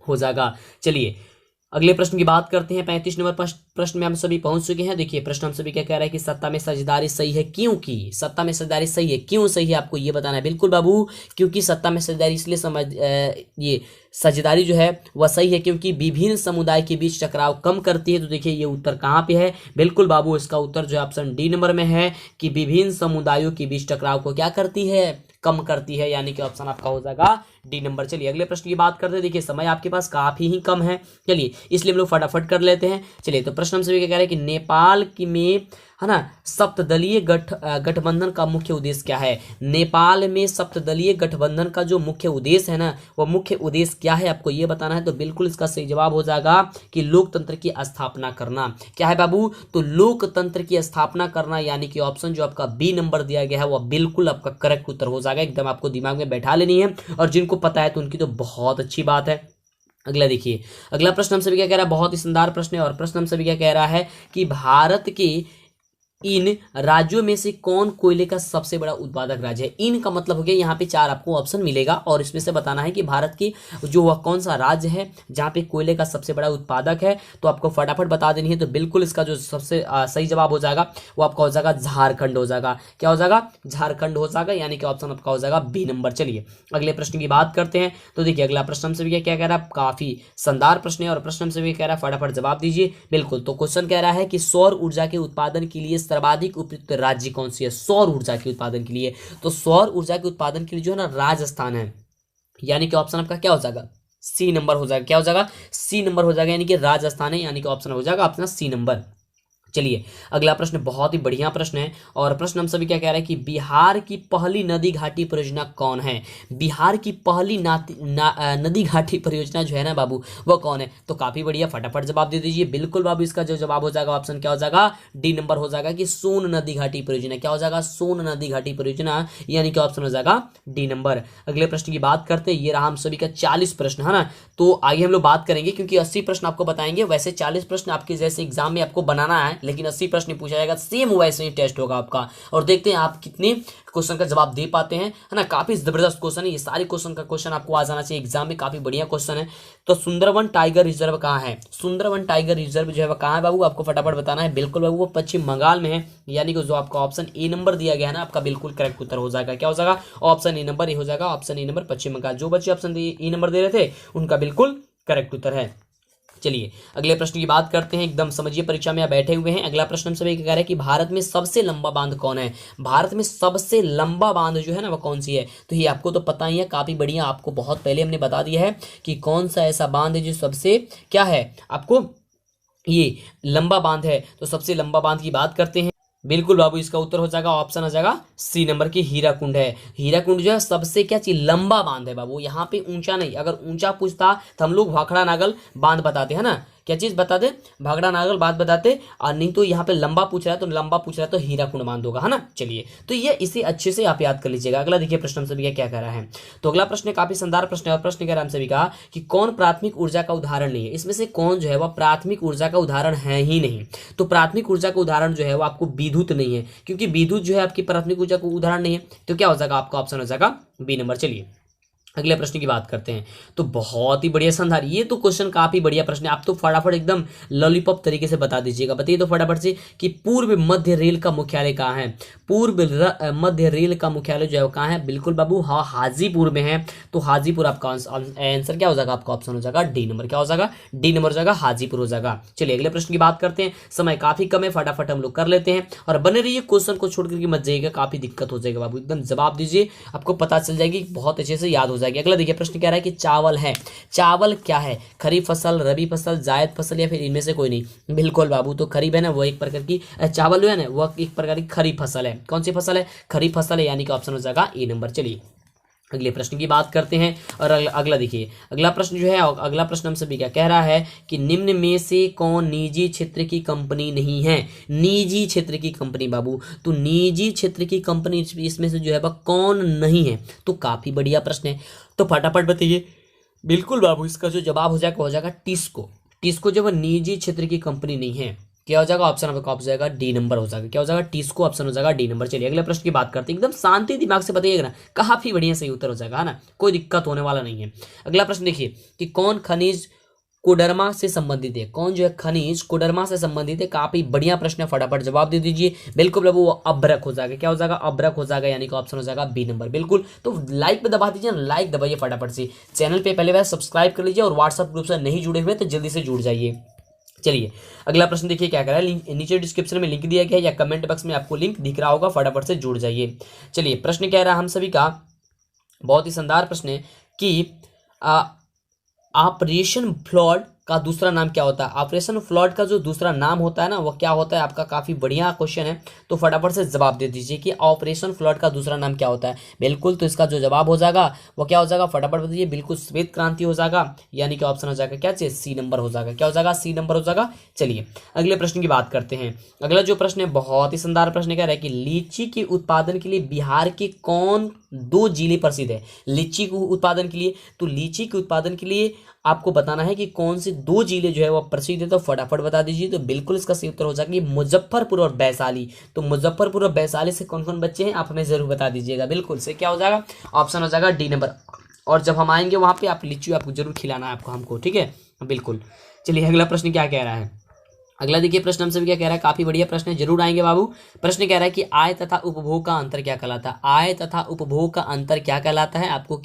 हो जाएगा। चलिए अगले प्रश्न की बात करते हैं। 35 नंबर प्रश्न में हम सभी पहुंच चुके हैं। देखिए प्रश्न हम सभी क्या कह रहा है कि सत्ता में साझेदारी सही है क्योंकि, सत्ता में साझेदारी सही है क्यों सही है, आपको ये बताना है। बिल्कुल बाबू, क्योंकि सत्ता में साझेदारी इसलिए ये साझेदारी जो है वह सही है क्योंकि विभिन्न समुदाय के बीच टकराव कम करती है। तो देखिए ये उत्तर कहाँ पे है, बिल्कुल बाबू इसका उत्तर जो है ऑप्शन डी नंबर में है कि विभिन्न समुदायों के बीच टकराव को क्या करती है, कम करती है, यानी कि ऑप्शन आपका हो जाएगा डी नंबर। चलिए अगले प्रश्न की बात करते हैं। देखिए समय आपके पास काफी ही कम है, चलिए इसलिए हम लोग फटाफट कर लेते हैं। चलिए तो प्रश्न हम सभी क्या कह रहे हैं कि नेपाल में, है ना, सप्तदलीय गठबंधन का मुख्य उद्देश्य क्या है, नेपाल में सप्तदलीय गठबंधन का जो मुख्य उद्देश्य है ना वो मुख्य उद्देश्य क्या है, आपको ये बताना है। तो बिल्कुल इसका सही जवाब हो जाएगा कि लोकतंत्र की स्थापना करना। क्या है बाबू, तो लोकतंत्र की स्थापना करना, यानी कि ऑप्शन जो आपका बी नंबर दिया गया है वह बिल्कुल आपका करेक्ट उत्तर हो जाएगा। एकदम आपको दिमाग में बैठा लेनी है, और जिनको पता है तो उनकी तो बहुत अच्छी बात है। अगला देखिए अगला प्रश्न हम सभी क्या कह रहा है, बहुत ही शानदार प्रश्न है। और प्रश्न हम सभी क्या कह रहा है कि भारत के इन राज्यों में से कौन कोयले का सबसे बड़ा उत्पादक राज्य है। इन का मतलब हो गया यहाँ पे 4 आपको ऑप्शन मिलेगा और इसमें से बताना है कि भारत की जो वह कौन सा राज्य है जहाँ पे कोयले का सबसे बड़ा उत्पादक है। तो आपको फटाफट बता देनी है। तो बिल्कुल इसका जो सबसे सही जवाब हो जाएगा वो आपका हो जाएगा झारखंड हो जाएगा। क्या हो जाएगा? झारखंड हो जाएगा, यानी कि ऑप्शन आपका हो जाएगा बी नंबर। चलिए अगले प्रश्न की बात करते हैं। तो देखिए अगला प्रश्न हमसे भी क्या कह रहा है, काफी शानदार प्रश्न है और प्रश्न हमसे भी कह रहा है फटाफट जवाब दीजिए। बिल्कुल, तो क्वेश्चन कह रहा है कि सौर ऊर्जा के उत्पादन के लिए सर्वाधिक उपयुक्त राज्य कौन सी है। सौर ऊर्जा के उत्पादन के लिए, तो सौर ऊर्जा के उत्पादन के लिए जो है ना राजस्थान है, यानी कि ऑप्शन आपका क्या हो जाएगा? सी नंबर हो जाएगा। क्या हो जाएगा? सी नंबर हो जाएगा, यानी कि राजस्थान है, यानी कि ऑप्शन हो जाएगा अपना सी नंबर। चलिए अगला प्रश्न बहुत ही बढ़िया प्रश्न है और प्रश्न हम सभी क्या कह रहे हैं कि बिहार की पहली नदी घाटी परियोजना कौन है। बिहार की पहली नदी घाटी परियोजना जो है ना बाबू वो कौन है। तो काफी बढ़िया, फटाफट जवाब दे दीजिए। बिल्कुल बाबू, इसका जो जवाब हो जाएगा ऑप्शन क्या हो जाएगा? डी नंबर हो जाएगा कि सोन नदी घाटी परियोजना। क्या हो जाएगा? सोन नदी घाटी परियोजना, यानी कि ऑप्शन हो जाएगा डी नंबर। अगले प्रश्न की बात करते हैं। ये रहा हम सभी का 40 प्रश्न है ना। तो आगे हम लोग बात करेंगे क्योंकि 80 प्रश्न आपको बताएंगे। वैसे 40 प्रश्न आपके जैसे एग्जाम में आपको बनाना है, लेकिन 80 प्रश्न पूछा जाएगा, सेम वैसे ही टेस्ट होगा आपका। और देखते हैं आप कितने क्वेश्चन का जवाब दे पाते हैं, है ना। काफी जबरदस्त क्वेश्चन है ये, सारे क्वेश्चन का क्वेश्चन आपको आ जाना चाहिए एग्जाम में, काफी बढ़िया क्वेश्चन है। तो सुंदरवन टाइगर रिजर्व कहाँ है? सुंदरवन टाइगर रिजर्व जो है वो कहाँ है बाबू? आपको फटाफट बताना है। बिल्कुल बाबू, वो पश्चिम बंगाल में है, यानी कि जो आपका ऑप्शन ए नंबर दिया गया है ना आपका बिल्कुल करेक्ट उत्तर हो जाएगा। क्या हो जाएगा? ऑप्शन ए नंबर हो जाएगा। ऑप्शन ए नंबर पश्चिम बंगाल। जो बच्चे ऑप्शन ए नंबर दे रहे थे उनका बिल्कुल करेक्ट उत्तर है। चलिए अगले प्रश्न की बात करते हैं। एकदम समझिए, परीक्षा में आप बैठे हुए हैं। अगला प्रश्न हम सभी कह रहे हैं कि भारत में सबसे लंबा बांध कौन है। भारत में सबसे लंबा बांध जो है ना वो कौन सी है। तो ये आपको तो पता ही है, काफी बढ़िया, आपको बहुत पहले हमने बता दिया है कि कौन सा ऐसा बांध है जो सबसे क्या है आपको ये लंबा बांध है। तो सबसे लंबा बांध की बात करते हैं। बिल्कुल बाबू, इसका उत्तर हो जाएगा ऑप्शन आ जाएगा सी नंबर की हीराकुंड है। हीराकुंड जो है सबसे क्या चीज लंबा बांध है बाबू। यहाँ पे ऊंचा नहीं, अगर ऊंचा पूछता तो हम लोग भाखड़ा नागल बांध बताते हैं ना। क्या चीज बताते? भाखड़ा नागल बांध बताते। और नहीं तो यहाँ पे लंबा पूछ रहा है, तो लंबा पूछ रहा है तो हीराकुंड बांध होगा, है ना। चलिए, तो ये इसे अच्छे से आप याद कर लीजिएगा। अगला देखिए प्रश्न हम सभी क्या कह रहा है। तो अगला प्रश्न काफी शानदार प्रश्न है और प्रश्न कह रहा है हम सभी का कि कौन प्राथमिक ऊर्जा का उदाहरण नहीं है। इसमें से कौन जो है वह प्राथमिक ऊर्जा का उदाहरण है ही नहीं। तो प्राथमिक ऊर्जा का उदाहरण जो है वो आपको विद्युत नहीं है, क्योंकि विद्युत जो है आपकी प्राथमिक ऊर्जा का उदाहरण नहीं है। तो क्या हो जाएगा? आपका ऑप्शन हो जाएगा बी नंबर। चलिए अगले प्रश्न की बात करते हैं। तो बहुत ही बढ़िया शानदार, ये तो क्वेश्चन काफी बढ़िया प्रश्न है। आप तो फटाफट एकदम लॉलीपॉप तरीके से बता दीजिएगा। बताइए तो फटाफट से कि पूर्व मध्य रेल का मुख्यालय कहाँ है। पूर्व मध्य रेल का मुख्यालय जो है वो कहाँ है? बिल्कुल बाबू, हाँ हाजीपुर में है। तो हाजीपुर आपका आंसर क्या हो जाएगा? आपका ऑप्शन हो जाएगा डी नंबर। क्या हो जाएगा? डी नंबर हो जाएगा, हाजीपुर हो जाएगा। चलिए अगले प्रश्न की बात करते हैं। समय काफी कम है, फटाफट हम लोग कर लेते हैं और बने रहिए। क्वेश्चन को छोड़ करके मत जाइएगा, काफी दिक्कत हो जाएगा बाबू। एकदम जवाब दीजिए, आपको पता चल जाएगी, बहुत अच्छे से याद हो जाएगी। अगला देखिए प्रश्न कह रहा है कि चावल है। चावल क्या है? खरीफ फसल, रबी फसल, जायद फसल या फिर इनमें से कोई नहीं। बिल्कुल बाबू, तो खरीफ है ना वो एक प्रकार की चावल जो है ना वो एक प्रकार की खरीफ फसल है। कौन सी फसल है? खरीफ फसल है, यानी कि ऑप्शन हो जाएगा ए नंबर। चलिए अगले प्रश्न की बात करते हैं और अगला देखिए। अगला प्रश्न जो है, अगला प्रश्न हम सभी क्या कह रहा है कि निम्न में से कौन निजी क्षेत्र की कंपनी नहीं है। निजी क्षेत्र की कंपनी बाबू, तो निजी क्षेत्र की कंपनी इसमें से जो है वह कौन नहीं है। तो काफी बढ़िया प्रश्न है, तो फटाफट बताइए। बिल्कुल बाबू, इसका जो जवाब हो जाएगा टिस्को। टिस्को जो है निजी क्षेत्र की कंपनी नहीं है। क्या हो जाएगा? ऑप्शन आपका हो जाएगा डी नंबर हो जाएगा। क्या हो जाएगा? टिस्को ऑप्शन हो जाएगा डी नंबर। चलिए अगले प्रश्न की बात करते हैं। एकदम शांति दिमाग से बताइएगा ना, काफी बढ़िया सही उत्तर हो जाएगा, है ना, कोई दिक्कत होने वाला नहीं है। अगला प्रश्न देखिए कि कौन खनिज कोडरमा से संबंधित है। कौन जो है खनिज कोडरमा से संबंधित है। काफी बढ़िया प्रश्न है, फटाफट जवाब दे दीजिए। बिल्कुल वो अभ्रक हो जाएगा। क्या हो जाएगा? अभ्रक हो जाएगा, यानी कि ऑप्शन हो जाएगा बी नंबर। बिल्कुल, तो लाइक पे दबा दीजिए, लाइक दबाइए फटाफट से। चैनल पे पहले बार सब्सक्राइब कर लीजिए और व्हाट्सएप ग्रुप से नहीं जुड़े हुए तो जल्दी से जुड़ जाइए। चलिए अगला प्रश्न देखिए क्या कर रहा है। नीचे डिस्क्रिप्शन में लिंक दिया गया है या कमेंट बॉक्स में आपको लिंक दिख रहा होगा, फटाफट से जुड़ जाइए। चलिए प्रश्न कह रहा है हम सभी का, बहुत ही शानदार प्रश्न है कि ऑपरेशन फ्लड का दूसरा नाम क्या होता है। ऑपरेशन फ्लड का जो दूसरा नाम होता है ना वो क्या होता है आपका? काफी बढ़िया क्वेश्चन है, तो फटाफट से जवाब दे दीजिए कि ऑपरेशन फ्लड का दूसरा नाम क्या होता है। बिल्कुल, तो इसका जो जवाब हो जाएगा वो क्या हो जाएगा? फटाफट बताइए। बिल्कुल श्वेत क्रांति हो जाएगा, यानी कि ऑप्शन हो जाएगा क्या चाहिए? सी नंबर हो जाएगा। क्या हो जाएगा? सी नंबर हो जाएगा। चलिए अगले प्रश्न की बात करते हैं। अगला जो प्रश्न है बहुत ही शानदार प्रश्न कह रहा है कि लीची के उत्पादन के लिए बिहार के कौन दो जिले प्रसिद्ध है लीची के उत्पादन के लिए। तो लीची के उत्पादन के लिए आपको बताना है कि कौन से दो जिले जो है वो प्रसिद्ध है, तो फटाफट बता दीजिए। तो बिल्कुल इसका सही उत्तर हो जाएगा मुजफ्फरपुर और वैशाली। तो मुजफ्फरपुर और वैशाली से कौन कौन बच्चे हैं आप हमें जरूर बता दीजिएगा। बिल्कुल से क्या हो जाएगा, ऑप्शन हो जाएगा डी नंबर। और जब हम आएंगे वहां पे आप लीची आपको जरूर खिलाना है आपको हमको, ठीक है। बिल्कुल, चलिए अगला प्रश्न क्या कह रहा है। अगला देखिए प्रश्न हमसे भी क्या कह रहा है, काफी बढ़िया प्रश्न है, जरूर आएंगे बाबू। प्रश्न कह रहा है कि आय तथा उपभोग का अंतर क्या कहलाता है। आय तथा उपभोग का अंतर क्या कहलाता है आपको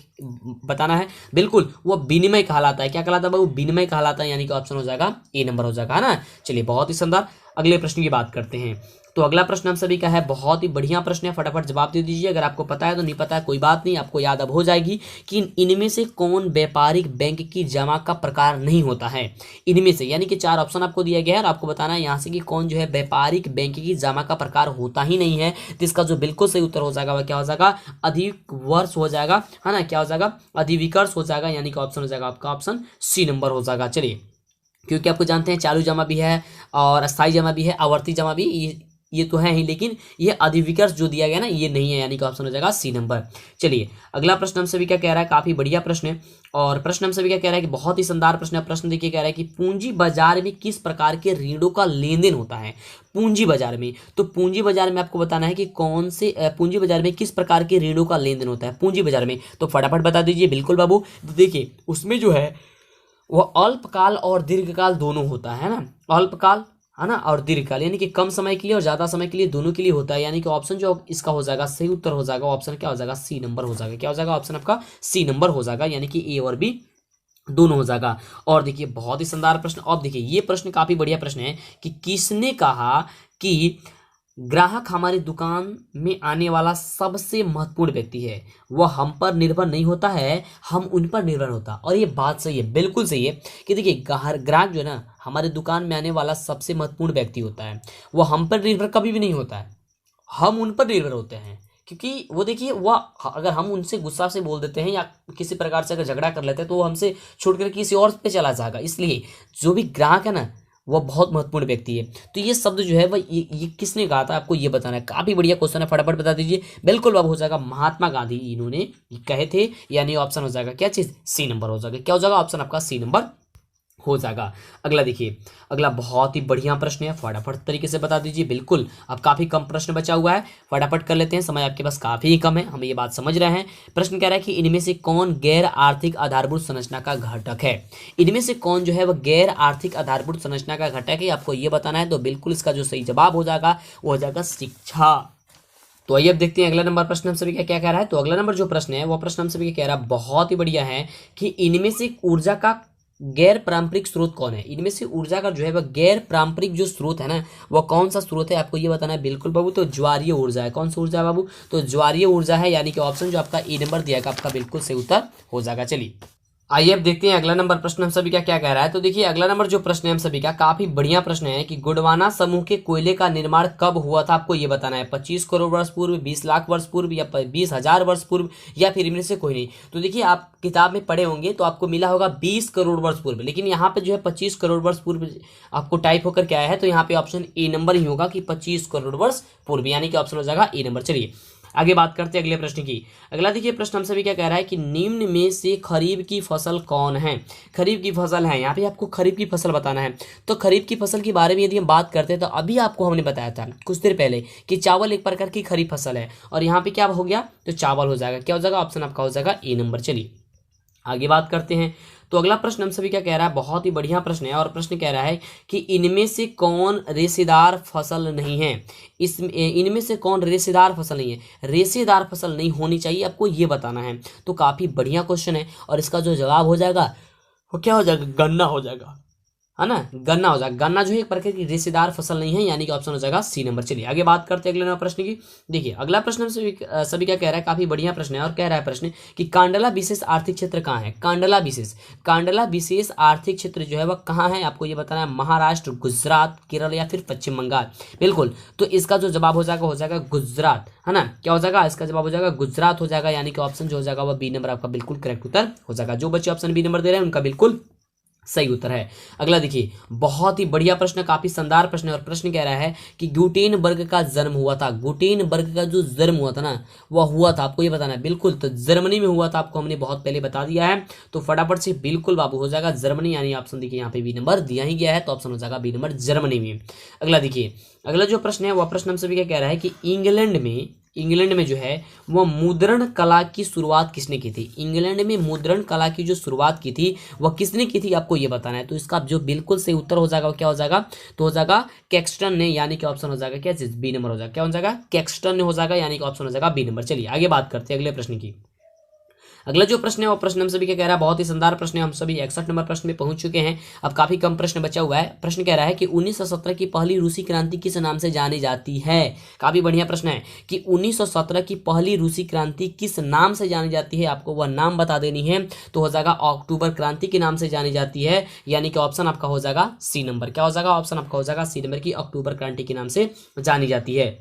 बताना है। बिल्कुल, वो विनिमय कहलाता है। क्या कहलाता है बाबू, विनिमय कहलाता है, यानी कि ऑप्शन हो जाएगा ए नंबर हो जाएगा, है ना। चलिए बहुत ही शानदार, अगले प्रश्न की बात करते हैं। तो अगला प्रश्न हम सभी का है, बहुत ही बढ़िया प्रश्न है, फटाफट जवाब दे दीजिए। अगर आपको पता है तो नहीं पता है कोई बात नहीं, आपको याद अब हो जाएगी कि इनमें से कौन व्यापारिक बैंक की जमा का प्रकार नहीं होता है। इनमें से, यानी कि चार ऑप्शन आपको दिया गया है और आपको बताना है यहाँ से कि कौन जो है व्यापारिक बैंक की जमा का प्रकार होता ही नहीं है। तो इसका जो बिल्कुल सही उत्तर हो जाएगा वह क्या हो जाएगा, अधिक वर्ष हो जाएगा, है ना। क्या हो जाएगा, अधिविकर्ष हो जाएगा, यानी कि ऑप्शन हो जाएगा आपका ऑप्शन सी नंबर हो जाएगा। चलिए, क्योंकि आपको जानते हैं चालू जमा भी है और अस्थायी जमा भी है, आवर्ती जमा भी, ये तो है ही, लेकिन ये अधिविकर्ष जो दिया गया ना ये नहीं है, यानी कि ऑप्शन हो जाएगा सी नंबर। चलिए अगला प्रश्न हमसे भी क्या कह रहा है, काफी बढ़िया प्रश्न है। और प्रश्न हमसे भी क्या कह रहा है कि बहुत ही शानदार प्रश्न है। प्रश्न देखिए कह रहा है कि पूंजी बाजार में किस प्रकार के ऋणों का लेन देन होता है। पूंजी बाजार में, तो पूंजी बाजार में आपको बताना है कि कौन से पूंजी बाजार में किस प्रकार के ऋणों का लेन देन होता है पूंजी बाजार में। तो फटाफट बता दीजिए। बिल्कुल बाबू, देखिए उसमें जो है वो अल्पकाल और दीर्घकाल दोनों होता है ना। अल्पकाल, है ना, और दीर्घकाल, यानी कि कम समय के लिए और ज्यादा समय के लिए, दोनों के लिए होता है। यानी कि ऑप्शन जो इसका हो जाएगा सही उत्तर हो जाएगा ऑप्शन क्या हो जाएगा, सी नंबर हो जाएगा। क्या हो जाएगा, ऑप्शन आपका सी नंबर हो जाएगा, यानी कि ए और बी दोनों हो जाएगा। और देखिए बहुत ही शानदार प्रश्न। अब देखिए ये प्रश्न काफी बढ़िया प्रश्न है कि किसने कहा कि ग्राहक हमारी दुकान में आने वाला सबसे महत्वपूर्ण व्यक्ति है, वह हम पर निर्भर नहीं होता है, हम उन पर निर्भर होता। और ये बात सही है, बिल्कुल सही है कि देखिए ग्राहक जो है ना हमारे दुकान में आने वाला सबसे महत्वपूर्ण व्यक्ति होता है, वो हम पर निर्भर कभी भी नहीं होता है, हम उन पर निर्भर होते हैं। क्योंकि वो देखिए वह अगर हम उनसे गुस्सा से बोल देते हैं या किसी प्रकार से अगर झगड़ा कर लेते हैं तो वो हमसे छोड़कर किसी और पे चला जाएगा। इसलिए जो भी ग्राहक है ना वह बहुत महत्वपूर्ण व्यक्ति है। तो ये शब्द जो है वह ये किसने कहा था आपको ये बताना है। काफी बढ़िया क्वेश्चन है, फटाफट बता दीजिए। बिल्कुल अब हो जाएगा महात्मा गांधी इन्होंने कहे थे, यानी ऑप्शन हो जाएगा क्या चीज, सी नंबर हो जाएगा। क्या हो जाएगा, ऑप्शन आपका सी नंबर हो जाएगा। अगला देखिए, अगला बहुत ही बढ़िया प्रश्न है, फटाफट तरीके से बता दीजिए। बिल्कुल अब काफी कम प्रश्न बचा हुआ है, फटाफट कर लेते हैं, समय आपके पास काफी ही कम है, हम ये बात समझ रहे हैं। प्रश्न कह रहा है कि इनमें से कौन गैर आर्थिक आधारभूत संरचना का घटक है। इनमें से कौन जो है वह गैर आर्थिक आधारभूत संरचना का घटक है, आपको ये बताना है। तो बिल्कुल इसका जो सही जवाब हो जाएगा वो हो जाएगा शिक्षा। तो आइए अब देखते हैं अगला नंबर प्रश्न हम सभी का क्या कह रहा है। तो अगला नंबर जो प्रश्न है वो प्रश्न हम सभी का कह रहा है बहुत ही बढ़िया है कि इनमें से ऊर्जा का गैर पारंपरिक स्रोत कौन है। इनमें से ऊर्जा का जो है वह गैर पारंपरिक जो स्रोत है ना वह कौन सा स्रोत है, आपको ये बताना है। बिल्कुल बाबू, तो ज्वारीय ऊर्जा है। कौन सा ऊर्जा है बाबू, तो ज्वारीय ऊर्जा है, यानी कि ऑप्शन जो आपका ए नंबर दिया गया आपका बिल्कुल सही उत्तर हो जाएगा। चलिए आइए अब देखते हैं अगला नंबर प्रश्न हम सभी का क्या कह रहा है। तो देखिए अगला नंबर जो प्रश्न है हम सभी का काफी बढ़िया प्रश्न है कि गोंडवाना समूह के कोयले का निर्माण कब हुआ था, आपको ये बताना है। 25 करोड़ वर्ष पूर्व, 20 लाख वर्ष पूर्व, या 20,000 वर्ष पूर्व, या फिर इनमें से कोई नहीं। तो देखिए आप किताब में पढ़े होंगे तो आपको मिला होगा 20 करोड़ वर्ष पूर्व, लेकिन यहाँ पे जो है 25 करोड़ वर्ष पूर्व आपको टाइप होकर क्या है, तो यहाँ पे ऑप्शन ए नंबर ही होगा कि 25 करोड़ वर्ष पूर्व, यानी कि ऑप्शन हो जाएगा ए नंबर। चलिए आगे बात करते हैं अगले प्रश्न की। अगला देखिए प्रश्न हम सभी क्या कह रहा है कि निम्न में से खरीफ की फसल कौन है। खरीफ की फसल है, यहाँ पे आपको खरीफ की फसल बताना है। तो खरीफ की फसल के बारे में यदि हम बात करते हैं तो अभी आपको हमने बताया था कुछ देर पहले कि चावल एक प्रकार की खरीफ फसल है, और यहाँ पे क्या हो गया, तो चावल हो जाएगा। क्या हो जाएगा, ऑप्शन आपका हो जाएगा ए नंबर। चलिए आगे बात करते हैं। तो अगला प्रश्न हम सभी क्या कह रहा है, बहुत ही बढ़िया प्रश्न है, और प्रश्न कह रहा है कि इनमें से कौन रेशेदार फसल नहीं है। इनमें से कौन रेशेदार फसल नहीं है। रेशेदार फसल नहीं होनी चाहिए, आपको ये बताना है। तो काफी बढ़िया क्वेश्चन है, और इसका जो जवाब हो जाएगा वो क्या हो जाएगा, गन्ना हो जाएगा, है ना, गन्ना हो जाएगा। गन्ना जो है एक प्रकार की रेशेदार फसल नहीं है, यानी कि ऑप्शन हो जाएगा सी नंबर। चलिए आगे बात करते हैं अगले नंबर प्रश्न की। देखिए अगला प्रश्न सभी क्या कह रहा है, काफी बढ़िया प्रश्न है, और कह रहा है प्रश्न कि कांडला विशेष आर्थिक क्षेत्र कहाँ है। कांडला विशेष आर्थिक क्षेत्र जो है वह कहाँ है, आपको ये बताना है। महाराष्ट्र, गुजरात, केरल, या फिर पश्चिम बंगाल। बिल्कुल, तो इसका जो जवाब हो जाएगा गुजरात, है ना। क्या हो जाएगा, इसका जवाब हो जाएगा गुजरात हो जाएगा, यानी कि ऑप्शन जो हो जाएगा वह बी नंबर आपका बिल्कुल करेक्ट उत्तर हो जाएगा। जो बच्चे ऑप्शन बी नंबर दे रहे हैं उनका बिल्कुल सही उत्तर है। अगला देखिए, बहुत ही बढ़िया प्रश्न, काफी शानदार प्रश्न है। और प्रश्न कह रहा है कि गुटेनबर्ग का जन्म हुआ था, गुटेनबर्ग का जो जन्म हुआ था ना, वह हुआ था, आपको ये बताना है। बिल्कुल, तो जर्मनी में हुआ था, आपको हमने बहुत पहले बता दिया है। तो फटाफट से बिल्कुल बाबू हो जाएगा जर्मनी, यानी ऑप्शन देखिए यहाँ पे बी नंबर दिया ही गया है, तो ऑप्शन हो जाएगा बी नंबर जर्मनी में। अगला देखिए, अगला जो प्रश्न है वह प्रश्न हम सभी का कह रहा है कि इंग्लैंड में जो है वह मुद्रण कला की शुरुआत किसने की थी। इंग्लैंड में मुद्रण कला की जो शुरुआत की थी वह किसने की थी, आपको ये बताना है। तो इसका जो बिल्कुल सही उत्तर हो जाएगा वो क्या हो जाएगा, तो हो जाएगा कैक्सटन ने, यानी कि ऑप्शन हो जाएगा क्या चीज, बी नंबर हो जाएगा। क्या हो जाएगा, कैक्सटन ने हो जाएगा, यानी कि ऑप्शन हो जाएगा बी नंबर। चलिए आगे बात करते हैं अगले प्रश्न की। अगला जो प्रश्न है वो प्रश्न हम सभी क्या कह रहा है, बहुत ही शानदार प्रश्न है। हम सभी 61 नंबर प्रश्न में पहुंच चुके हैं, अब काफी कम प्रश्न बचा हुआ है। प्रश्न कह रहा है कि 1917 की पहली रूसी क्रांति किस नाम से जानी जाती है। काफी बढ़िया प्रश्न है कि 1917 की पहली रूसी क्रांति किस नाम से जानी जाती है, आपको वह नाम बता देनी है। तो हो जाएगा अक्टूबर क्रांति के नाम से जानी जाती है, यानी कि ऑप्शन आपका हो जाएगा सी नंबर। क्या हो जाएगा, ऑप्शन आपका हो जाएगा सी नंबर की अक्टूबर क्रांति के नाम से जानी जाती है।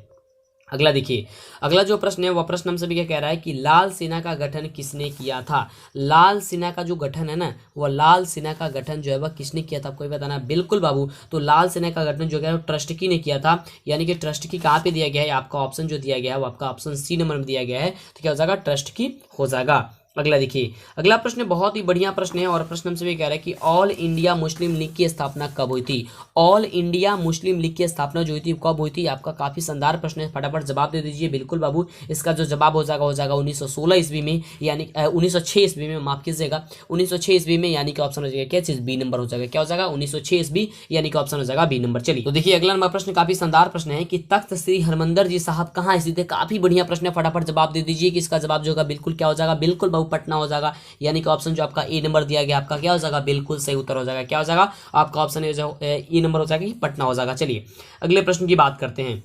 अगला देखिए, अगला जो प्रश्न है वह प्रश्न हम सभी क्या कह रहा है कि लाल सेना का गठन किसने किया था। लाल सेना का जो गठन है ना, वह लाल सेना का गठन जो है वह किसने किया था, आपको ये बताना है। बिल्कुल बाबू, तो लाल सेना का गठन जो है वो ट्रस्टकी ने किया था, यानी कि ट्रस्टकी कहाँ पे दिया गया है, आपका ऑप्शन जो दिया गया है वो आपका ऑप्शन सी नंबर में दिया गया है। तो क्या हो जाएगा, ट्रस्टकी हो जाएगा। अगला देखिए, अगला प्रश्न बहुत ही बढ़िया प्रश्न है। और प्रश्न हमसे ये कह रहा है कि ऑल इंडिया मुस्लिम लीग की स्थापना कब हुई थी। ऑल इंडिया मुस्लिम लीग की स्थापना जो हुई थी कब हुई थी, आपका काफी शानदार प्रश्न है, फटाफट जवाब दे दीजिए। बिल्कुल बाबू, इसका जो जवाब हो जाएगा 1916 ईस्वी में, यानी 1906 ईस्वी में, माफ कीजिएगा 1906 ईस्वी में, यानी कि ऑप्शन हो जाएगा क्या चीज, बी नंबर हो जाएगा। क्या हो जाएगा, 1906 ईस्वी, यानी कि ऑप्शन हो जाएगा बी नंबर। चलिए तो देखिए अगला नंबर प्रश्न काफी शानदार प्रश्न है कि तख्त श्री हरमंदिर जी साहब कहाँ स्थित है। काफी बढ़िया प्रश्न है, फटाफट जवाब दे दीजिए कि इसका जवाब जो होगा बिल्कुल क्या हो जाएगा, बिल्कुल बाबू पटना हो जाएगा, यानी कि ऑप्शन जो आपका ए नंबर दिया गया आपका क्या हो जाएगा, बिल्कुल सही उत्तर हो जाएगा। क्या हो जाएगा, आपका ऑप्शन ए नंबर हो जाएगा, पटना हो जाएगा। चलिए अगले प्रश्न की बात करते हैं।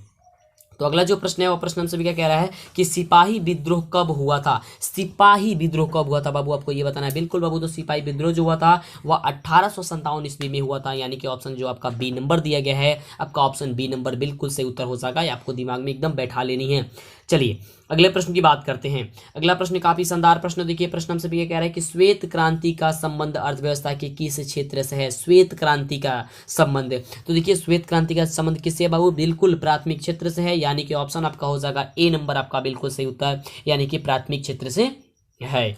तो अगला जो प्रश्न है वो प्रश्न हम सभी क्या कह रहा है कि सिपाही विद्रोह कब हुआ था। सिपाही विद्रोह कब हुआ था बाबू, आपको ये बताना है। बिल्कुल बाबू, तो सिपाही विद्रोह जो हुआ था वह 1857 ईस्वी में हुआ था, यानी कि ऑप्शन जो आपका बी नंबर दिया गया है, आपका ऑप्शन बी नंबर बिल्कुल सही उत्तर हो जाएगा। ये आपको दिमाग में एकदम बैठा लेनी है। चलिए अगले प्रश्न की बात करते हैं। अगला प्रश्न काफी शानदार प्रश्न, देखिए प्रश्न हमसे भी ये कह रहा है कि श्वेत क्रांति का संबंध अर्थव्यवस्था के किस क्षेत्र से है। श्वेत क्रांति का संबंध, तो देखिए श्वेत क्रांति का संबंध किससे है बाबू, बिल्कुल प्राथमिक क्षेत्र से है, यानी कि ऑप्शन आपका हो जाएगा ए नंबर, आपका बिल्कुल सही उत्तर, यानी कि प्राथमिक क्षेत्र से है।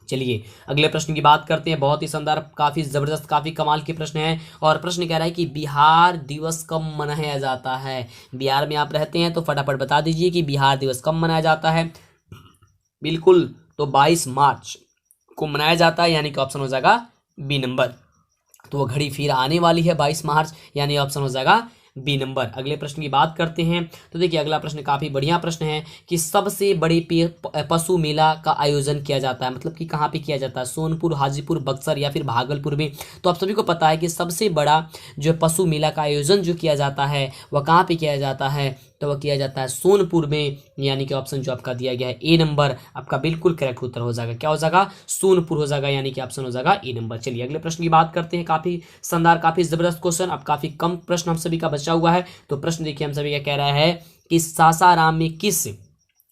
चलिए अगले प्रश्न की बात करते हैं, बहुत ही शानदार, काफी जबरदस्त, काफी कमाल के प्रश्न है। और प्रश्न कह रहा है कि बिहार दिवस कब मनाया जाता है। बिहार में आप रहते हैं तो फटाफट बता दीजिए कि बिहार दिवस कब मनाया जाता है। बिल्कुल, तो 22 मार्च को मनाया जाता है, यानी कि ऑप्शन हो जाएगा बी नंबर। तो वो घड़ी फिर आने वाली है 22 मार्च, यानी ऑप्शन हो जाएगा बी नंबर। अगले प्रश्न की बात करते हैं। तो देखिए अगला प्रश्न काफी बढ़िया प्रश्न है कि सबसे बड़े पशु मेला का आयोजन किया जाता है, मतलब कि कहाँ पे किया जाता है, सोनपुर, हाजीपुर, बक्सर या फिर भागलपुर में। तो आप सभी को पता है कि सबसे बड़ा जो पशु मेला का आयोजन जो किया जाता है वह कहाँ पे किया जाता है, तो वह किया जाता है सोनपुर में, यानी कि ऑप्शन जो आपका दिया गया है ए नंबर, आपका बिल्कुल करेक्ट उत्तर हो जाएगा। क्या हो जाएगा, सोनपुर हो जाएगा, यानी कि ऑप्शन हो जाएगा ए नंबर। चलिए अगले प्रश्न की बात करते हैं, काफी शानदार, काफी जबरदस्त क्वेश्चन, अब काफी कम प्रश्न हम सभी का बचा हुआ है। तो प्रश्न देखिए हम सभी का कह रहा है कि सासाराम में किस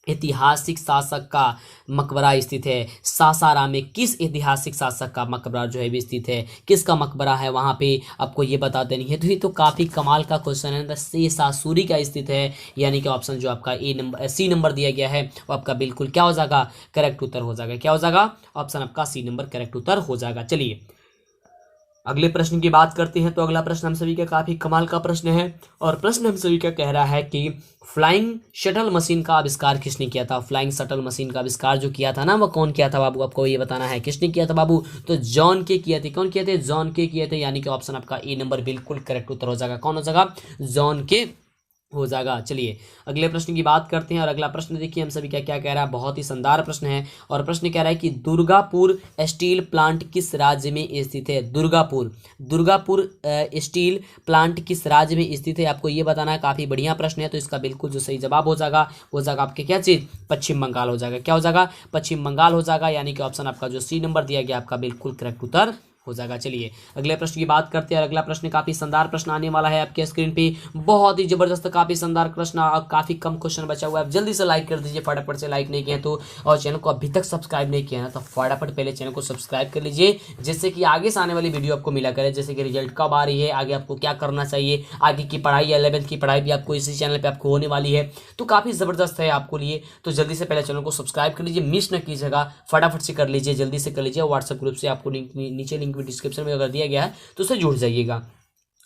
ऐतिहासिक शासक का मकबरा स्थित है। सासाराम में किस ऐतिहासिक शासक का मकबरा जो है भी स्थित है, किसका मकबरा है वहां पे, आपको ये बता देनी है। तो ये तो काफी कमाल का क्वेश्चन है, शेषासुरी का स्थित है, यानी कि ऑप्शन जो आपका ए नंबर, सी नंबर दिया गया है वो आपका बिल्कुल क्या हो जाएगा, करेक्ट उत्तर हो जाएगा। क्या हो जाएगा, ऑप्शन आपका सी नंबर करेक्ट उत्तर हो जाएगा। चलिए अगले प्रश्न की बात करते हैं। तो अगला प्रश्न हम सभी का काफी कमाल का प्रश्न है, और प्रश्न हम सभी का कह रहा है कि फ्लाइंग शटल मशीन का आविष्कार किसने किया था। फ्लाइंग शटल मशीन का आविष्कार जो किया था ना, वो कौन किया था बाबू, आपको ये बताना है, किसने किया था बाबू, तो जॉन के किए थे। कौन किए थे, जॉन के किए थे, यानी कि ऑप्शन आपका ए नंबर बिल्कुल करेक्ट उत्तर हो जाएगा। कौन हो जाएगा, जॉन के हो जाएगा। चलिए अगले प्रश्न की बात करते हैं, और अगला प्रश्न देखिए हम सभी क्या क्या कह रहा है, बहुत ही शानदार प्रश्न है। और प्रश्न कह रहा है कि दुर्गापुर स्टील प्लांट किस राज्य में स्थित है। दुर्गापुर स्टील प्लांट किस राज्य में स्थित है, आपको ये बताना है। काफी बढ़िया प्रश्न है, तो इसका बिल्कुल जो सही जवाब हो जाएगा आपके क्या चीज, पश्चिम बंगाल हो जाएगा। क्या हो जाएगा, पश्चिम बंगाल हो जाएगा, यानी कि ऑप्शन आपका जो सी नंबर दिया गया आपका बिल्कुल करेक्ट उत्तर हो जाएगा। चलिए अगले प्रश्न की बात करते हैं। अगला प्रश्न काफी शानदार प्रश्न आने वाला है आपके स्क्रीन पे, बहुत ही जबरदस्त काफी शानदार प्रश्न और काफी कम क्वेश्चन बचा हुआ है। जल्दी से लाइक कर दीजिए फटाफट से, लाइक नहीं किया तो, और चैनल को अभी तक सब्सक्राइब नहीं किया है तो फटाफट पहले चैनल को सब्सक्राइब कर लीजिए, जिससे कि आगे से आने वाली वीडियो आपको मिला करे, जैसे कि रिजल्ट कब आ रही है, आगे आपको क्या करना चाहिए, आगे की पढ़ाई 11th की पढ़ाई भी आपको इसी चैनल पे आपको होने वाली है, तो काफी जबरदस्त है आपको लिए। तो जल्दी से पहले चैनल को सब्सक्राइब कर लीजिए, मिस न कीजिएगा, फटाफट से कर लीजिए, जल्दी से कर लीजिए। व्हाट्सएप ग्रुप से आपको नीचे लिंक भी डिस्क्रिप्शन में अगर दिया गया है तो उससे जुड़ जाइएगा।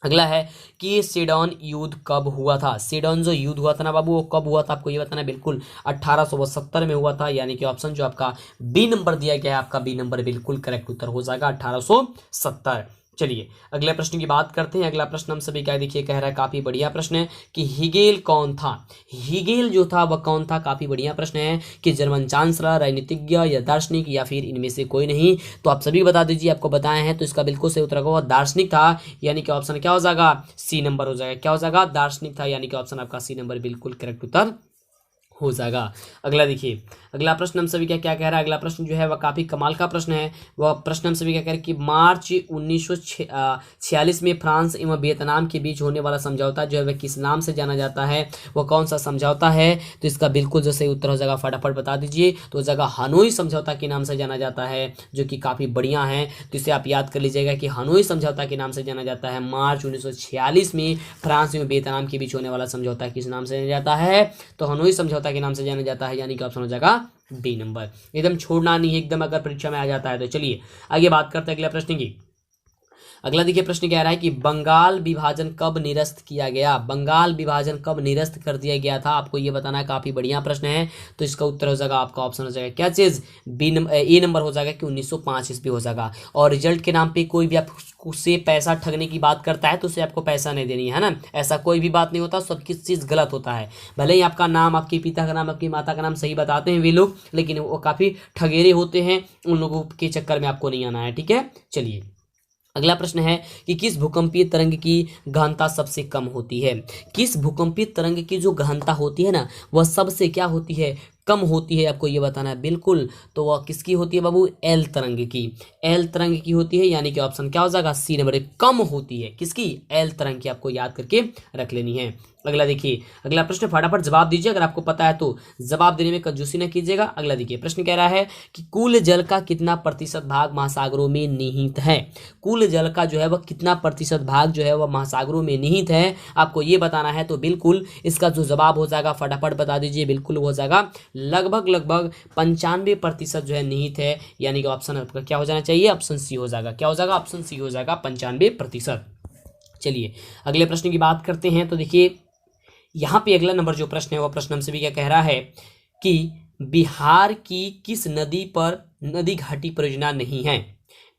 अगला है कि सीडन युद्ध कब हुआ था। सीडन जो युद्ध हुआ था ना बाबू, वो कब हुआ था आपको ये बताना। बिल्कुल 1872 में हुआ था, यानी कि ऑप्शन जो आपका बी नंबर दिया गया है, आपका बी नंबर बिल्कुल करेक्ट उत्तर हो जाएगा 1870। चलिए अगले प्रश्न की बात करते हैं। अगला प्रश्न हम सभी का देखिए कह रहा है, काफी बढ़िया प्रश्न है कि हिगेल कौन था। हिगेल जो था वह कौन था, काफी बढ़िया प्रश्न है कि जर्मन चांसलर, राजनीतिज्ञ या दार्शनिक या फिर इनमें से कोई नहीं। तो आप सभी बता दीजिए, आपको बताए हैं तो इसका बिल्कुल सही उत्तर होगा वह दार्शनिक था, यानी कि ऑप्शन क्या हो जाएगा, सी नंबर हो जाएगा। क्या हो जाएगा, दार्शनिक था, यानी कि ऑप्शन आपका सी नंबर बिल्कुल करेक्ट उत्तर हो जाएगा। अगला देखिए, अगला प्रश्न हम सभी का क्या कह रहा है। अगला प्रश्न जो है वह काफी कमाल का प्रश्न है। वह प्रश्न हम सभी क्या कह रहे हैं कि मार्च 1946 में फ्रांस एवं वियतनाम के बीच होने वाला समझौता जो है वह किस नाम से जाना जाता है, वह कौन सा समझौता है। तो इसका बिल्कुल जो सही उत्तर हो जाएगा फटाफट बता दीजिए। तो जगह हनोई समझौता के नाम से जाना जाता है, जो कि काफी बढ़िया है। तो इसे आप याद कर लीजिएगा कि हनोई समझौता के नाम से जाना जाता है। मार्च 1946 में फ्रांस एवं वियतनाम के बीच होने वाला समझौता किस नाम से जाना जाता है, तो हनोई समझौता के नाम से जाना जाता है, यानी कि ऑप्शन हो जाएगा बी नंबर। एकदम छोड़ना नहीं है एकदम, अगर परीक्षा में आ जाता है तो। चलिए आगे बात करते हैं अगले प्रश्न की। अगला देखिए प्रश्न कह रहा है कि बंगाल विभाजन कब निरस्त किया गया। बंगाल विभाजन कब निरस्त कर दिया गया था, आपको ये बताना है। काफी बढ़िया प्रश्न है। तो इसका उत्तर हो जाएगा आपका ऑप्शन हो जाएगा क्या चीज, बी नंबर, ए नंबर हो जाएगा कि 1905 ईस्वी हो जाएगा। और रिजल्ट के नाम पे कोई भी आप उससे पैसा ठगने की बात करता है तो उसे आपको पैसा नहीं देनी है ना, ऐसा कोई भी बात नहीं होता। सब किस चीज गलत होता है, भले ही आपका नाम, आपके पिता का नाम, आपकी माता का नाम सही बताते हैं वे लोग, लेकिन वो काफी ठगेरे होते हैं। उन लोगों के चक्कर में आपको नहीं आना है, ठीक है। चलिए अगला प्रश्न है कि किस भूकंपीय तरंग की गहनता सबसे कम होती है। किस भूकंपीय तरंग की जो गहनता होती है ना, वह सबसे क्या होती है, कम होती है, आपको ये बताना है बिल्कुल। तो वह किसकी होती है बाबू, एल तरंग की। एल तरंग की होती है, यानी कि ऑप्शन क्या हो जाएगा, सी नंबर। कम होती है किसकी, एल तरंग की, आपको याद करके रख लेनी है। अगला देखिए, अगला प्रश्न फटाफट जवाब दीजिए, अगर आपको पता है तो जवाब देने में कंजूसी न कीजिएगा। अगला देखिए प्रश्न कह रहा है कि कुल जल का कितना प्रतिशत भाग महासागरों में निहित है। कुल जल का जो है वह कितना प्रतिशत भाग जो है वह महासागरों में निहित है, आपको ये बताना है। तो बिल्कुल इसका जो जवाब हो जाएगा फटाफट बता दीजिए, बिल्कुल हो जाएगा लगभग 95% जो है निहित है, यानी कि ऑप्शन आपका क्या हो जाना चाहिए, ऑप्शन सी हो जाएगा। क्या हो जाएगा, ऑप्शन सी हो जाएगा 95%। चलिए अगले प्रश्न की बात करते हैं। तो देखिए यहाँ पे अगला नंबर जो प्रश्न है वह प्रश्न हमसे भी क्या कह रहा है कि बिहार की किस नदी पर नदी घाटी परियोजना नहीं है।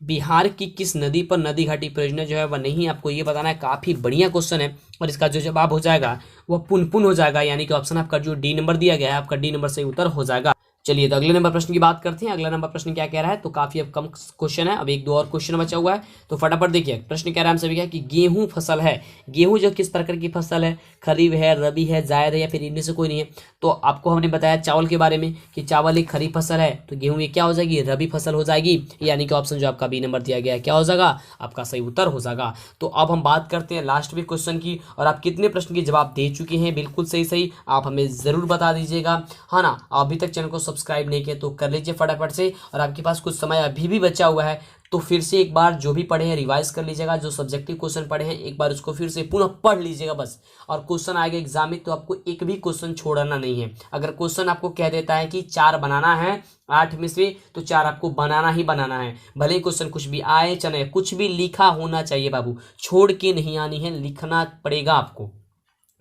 बिहार की किस नदी पर नदी घाटी परियोजना जो है वह नहीं, आपको ये बताना है। काफी बढ़िया क्वेश्चन है और इसका जो जवाब हो जाएगा वह पुनपुन हो जाएगा, यानी कि ऑप्शन आपका जो डी नंबर दिया गया है, आपका डी नंबर सही उत्तर हो जाएगा। चलिए तो अगले नंबर प्रश्न की बात करते हैं। अगला नंबर प्रश्न क्या कह रहा है, तो काफी अब कम क्वेश्चन है, अब एक दो और क्वेश्चन बचा हुआ है, तो फटाफट देखिए। प्रश्न कह रहा है हम सभी का कि गेहूं फसल है। गेहूं जो किस प्रकार की फसल है, खरीफ है, रबी है, जायद है, या फिर इनमें से कोई नहीं है। तो आपको हमने बताया चावल के बारे में कि चावल एक खरीफ फसल है, तो गेहूं ये क्या हो जाएगी, रबी फसल हो जाएगी, यानी कि ऑप्शन जो आपका बी नंबर दिया गया है क्या हो जाएगा, आपका सही उत्तर हो जाएगा। तो अब हम बात करते हैं लास्ट में क्वेश्चन की, और आप कितने प्रश्न के जवाब दे चुके हैं, बिल्कुल सही आप हमें जरूर बता दीजिएगा, है ना। अभी तक चैनल को सब्सक्राइब नहीं किया तो कर लीजिए फटाफट से, और आपके पास कुछ समय अभी भी बचा हुआ है तो फिर से एक बार जो भी पढ़े हैं रिवाइज कर लीजिएगा। जो सब्जेक्टिव क्वेश्चन पढ़े हैं एक बार उसको फिर से पुनः पढ़ लीजिएगा बस। और क्वेश्चन आएगा एग्जाम में तो आपको एक भी क्वेश्चन छोड़ना नहीं है। अगर क्वेश्चन आपको कह देता है कि 4 बनाना है 8 में से, तो 4 आपको बनाना ही बनाना है, भले ही क्वेश्चन कुछ भी आए चले, कुछ भी लिखा होना चाहिए बाबू, छोड़ के नहीं आनी है, लिखना पड़ेगा आपको,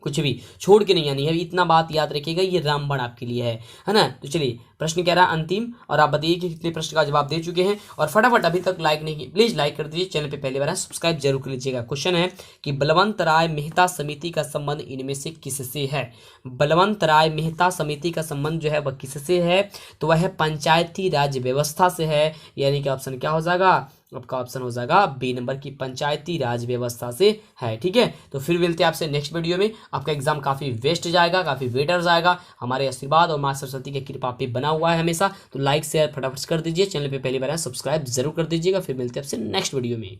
कुछ भी छोड़ के नहीं आनी है। इतना बात याद रखिएगा, ये रामबाण आपके लिए है ना। तो चलिए प्रश्न कह रहा है अंतिम, और आप बताइए कि कितने प्रश्न का जवाब दे चुके हैं। और फटाफट अभी तक लाइक नहीं किया प्लीज लाइक कर दीजिए, चैनल पे पहली बार है सब्सक्राइब जरूर कर लीजिएगा। क्वेश्चन है कि बलवंत राय मेहता समिति का संबंध इनमें से किससे है। बलवंत राय मेहता समिति का संबंध जो है वह किससे है, तो वह पंचायती राज व्यवस्था से है, यानी कि ऑप्शन क्या हो जाएगा, आपका ऑप्शन हो जाएगा बी नंबर की पंचायती राज व्यवस्था से है। ठीक है, तो फिर मिलते हैं आपसे नेक्स्ट वीडियो में। आपका एग्जाम काफी वेस्ट जाएगा, काफी बेटर जाएगा। हमारे आशीर्वाद और मां सरस्वती की कृपा पे बना हुआ है हमेशा। तो लाइक शेयर फटाफट कर दीजिए, चैनल पे पहली बार है सब्सक्राइब जरूर कर दीजिएगा। फिर मिलते हैं आपसे नेक्स्ट वीडियो में।